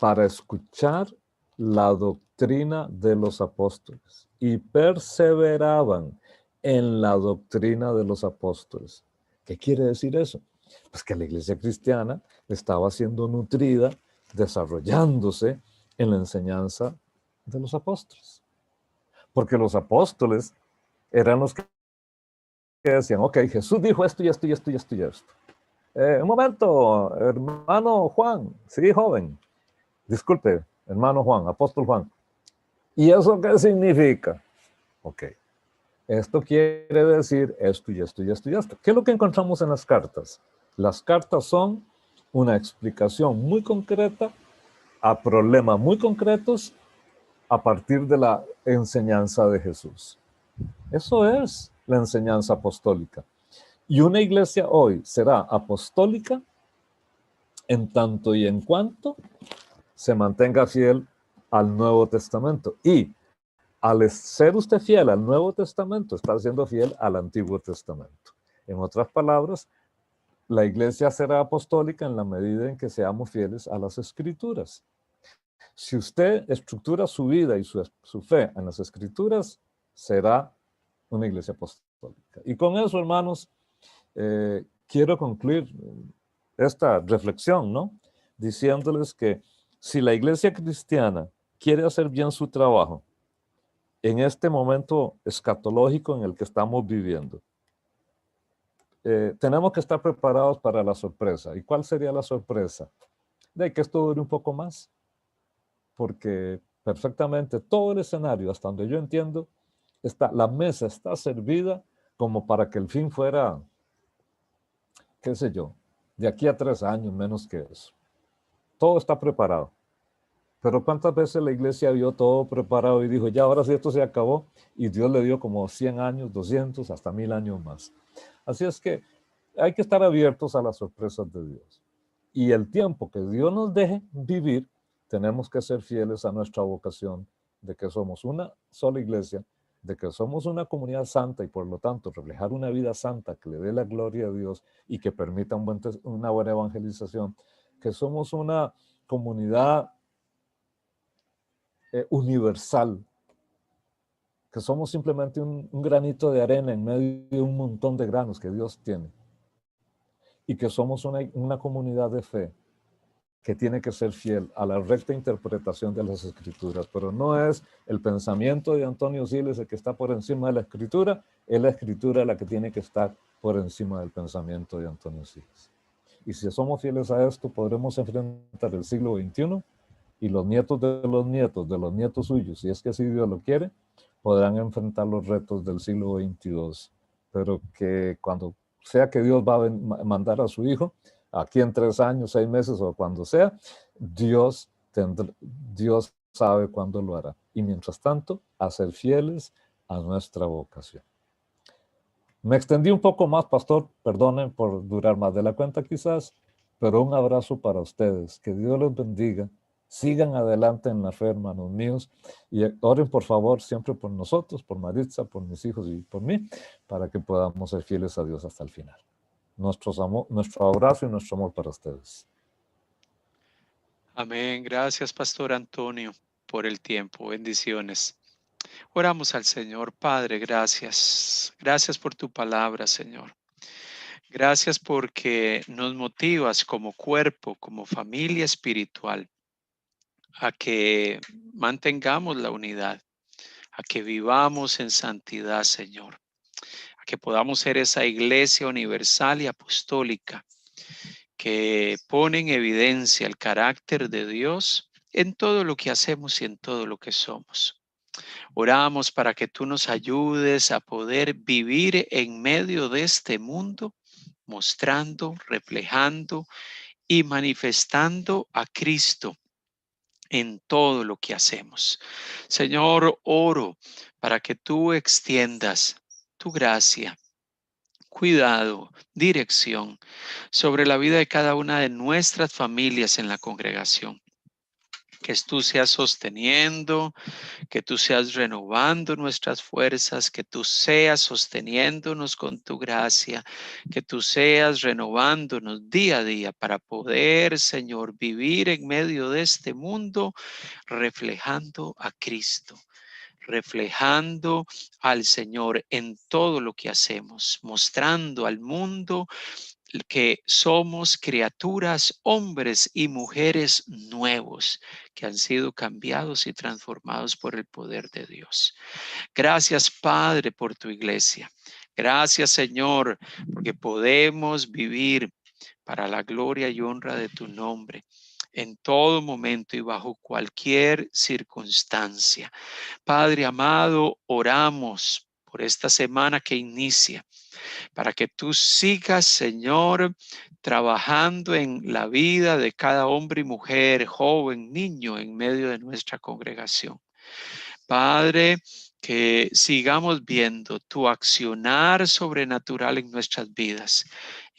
para escuchar la doctrina de los apóstoles y perseveraban en la doctrina de los apóstoles. ¿Qué quiere decir eso? Pues que la iglesia cristiana estaba siendo nutrida, desarrollándose en la enseñanza de los apóstoles. Porque los apóstoles eran los que decían, ok, Jesús dijo esto y esto y esto y esto y esto. Un momento, hermano Juan, sí, joven. Disculpe, hermano Juan, apóstol Juan. ¿Y eso qué significa? Ok, esto quiere decir esto y esto y esto y esto. ¿Qué es lo que encontramos en las cartas? Las cartas son una explicación muy concreta a problemas muy concretos a partir de la enseñanza de Jesús. Eso es la enseñanza apostólica. Y una iglesia hoy será apostólica en tanto y en cuanto se mantenga fiel al Nuevo Testamento. Y al ser usted fiel al Nuevo Testamento, está siendo fiel al Antiguo Testamento. En otras palabras, la iglesia será apostólica en la medida en que seamos fieles a las Escrituras. Si usted estructura su vida y su fe en las Escrituras, será una iglesia apostólica. apostólica. Y con eso, hermanos, quiero concluir esta reflexión, ¿no? Diciéndoles que si la iglesia cristiana quiere hacer bien su trabajo en este momento escatológico en el que estamos viviendo, tenemos que estar preparados para la sorpresa. ¿Y cuál sería la sorpresa? De que esto dure un poco más, porque perfectamente todo el escenario, hasta donde yo entiendo, la mesa está servida como para que el fin fuera, qué sé yo, de aquí a 3 años, menos que eso. Todo está preparado. Pero ¿cuántas veces la iglesia vio todo preparado y dijo, ya ahora sí esto se acabó? Y Dios le dio como 100 años, 200, hasta 1000 años más. Así es que hay que estar abiertos a las sorpresas de Dios. Y el tiempo que Dios nos deje vivir, tenemos que ser fieles a nuestra vocación de que somos una sola iglesia, de que somos una comunidad santa y por lo tanto reflejar una vida santa que le dé la gloria a Dios y que permita una buena evangelización, que somos una comunidad universal, que somos simplemente un granito de arena en medio de un montón de granos que Dios tiene, y que somos una comunidad de fe que tiene que ser fiel a la recta interpretación de las Escrituras, pero no es el pensamiento de Antonio Siles el que está por encima de la Escritura, es la Escritura la que tiene que estar por encima del pensamiento de Antonio Siles. Y si somos fieles a esto, podremos enfrentar el siglo XXI y los nietos de los nietos suyos, si es que así Dios lo quiere, podrán enfrentar los retos del siglo XXII. Pero que cuando sea que Dios va a mandar a su Hijo, aquí en 3 años, 6 meses o cuando sea, Dios sabe cuándo lo hará. Y mientras tanto, a ser fieles a nuestra vocación. Me extendí un poco más, pastor, perdonen por durar más de la cuenta quizás, pero un abrazo para ustedes. Que Dios los bendiga. Sigan adelante en la fe, hermanos míos, y oren por favor siempre por nosotros, por Maritza, por mis hijos y por mí, para que podamos ser fieles a Dios hasta el final. Nuestro abrazo y nuestro amor para ustedes. Amén. Gracias, Pastor Antonio, por el tiempo. Bendiciones. Oramos al Señor. Padre, gracias. Gracias por tu palabra, Señor. Gracias porque nos motivas como cuerpo, como familia espiritual, a que mantengamos la unidad, a que vivamos en santidad, Señor, a que podamos ser esa iglesia universal y apostólica que pone en evidencia el carácter de Dios en todo lo que hacemos y en todo lo que somos. Oramos para que tú nos ayudes a poder vivir en medio de este mundo, mostrando, reflejando y manifestando a Cristo en todo lo que hacemos. Señor, oro para que tú extiendas tu gracia, cuidado, dirección sobre la vida de cada una de nuestras familias en la congregación. Que tú seas sosteniendo, que tú seas renovando nuestras fuerzas, que tú seas sosteniéndonos con tu gracia, que tú seas renovándonos día a día para poder, Señor, vivir en medio de este mundo reflejando a Cristo, reflejando al Señor en todo lo que hacemos, mostrando al mundo que somos criaturas, hombres y mujeres nuevos que han sido cambiados y transformados por el poder de Dios. Gracias, Padre, por tu iglesia. Gracias, Señor, porque podemos vivir para la gloria y honra de tu nombre en todo momento y bajo cualquier circunstancia. Padre amado, oramos por esta semana que inicia, para que tú sigas, Señor, trabajando en la vida de cada hombre y mujer, joven, niño, en medio de nuestra congregación. Padre, que sigamos viendo tu accionar sobrenatural en nuestras vidas,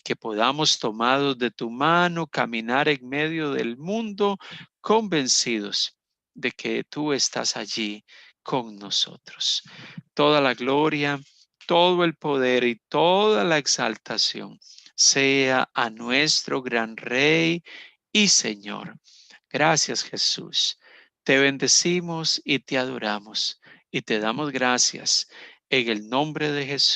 que podamos, tomados de tu mano, caminar en medio del mundo convencidos de que tú estás allí con nosotros. Toda la gloria, todo el poder y toda la exaltación sea a nuestro gran Rey y Señor. Gracias, Jesús. Te bendecimos y te adoramos y te damos gracias en el nombre de Jesús.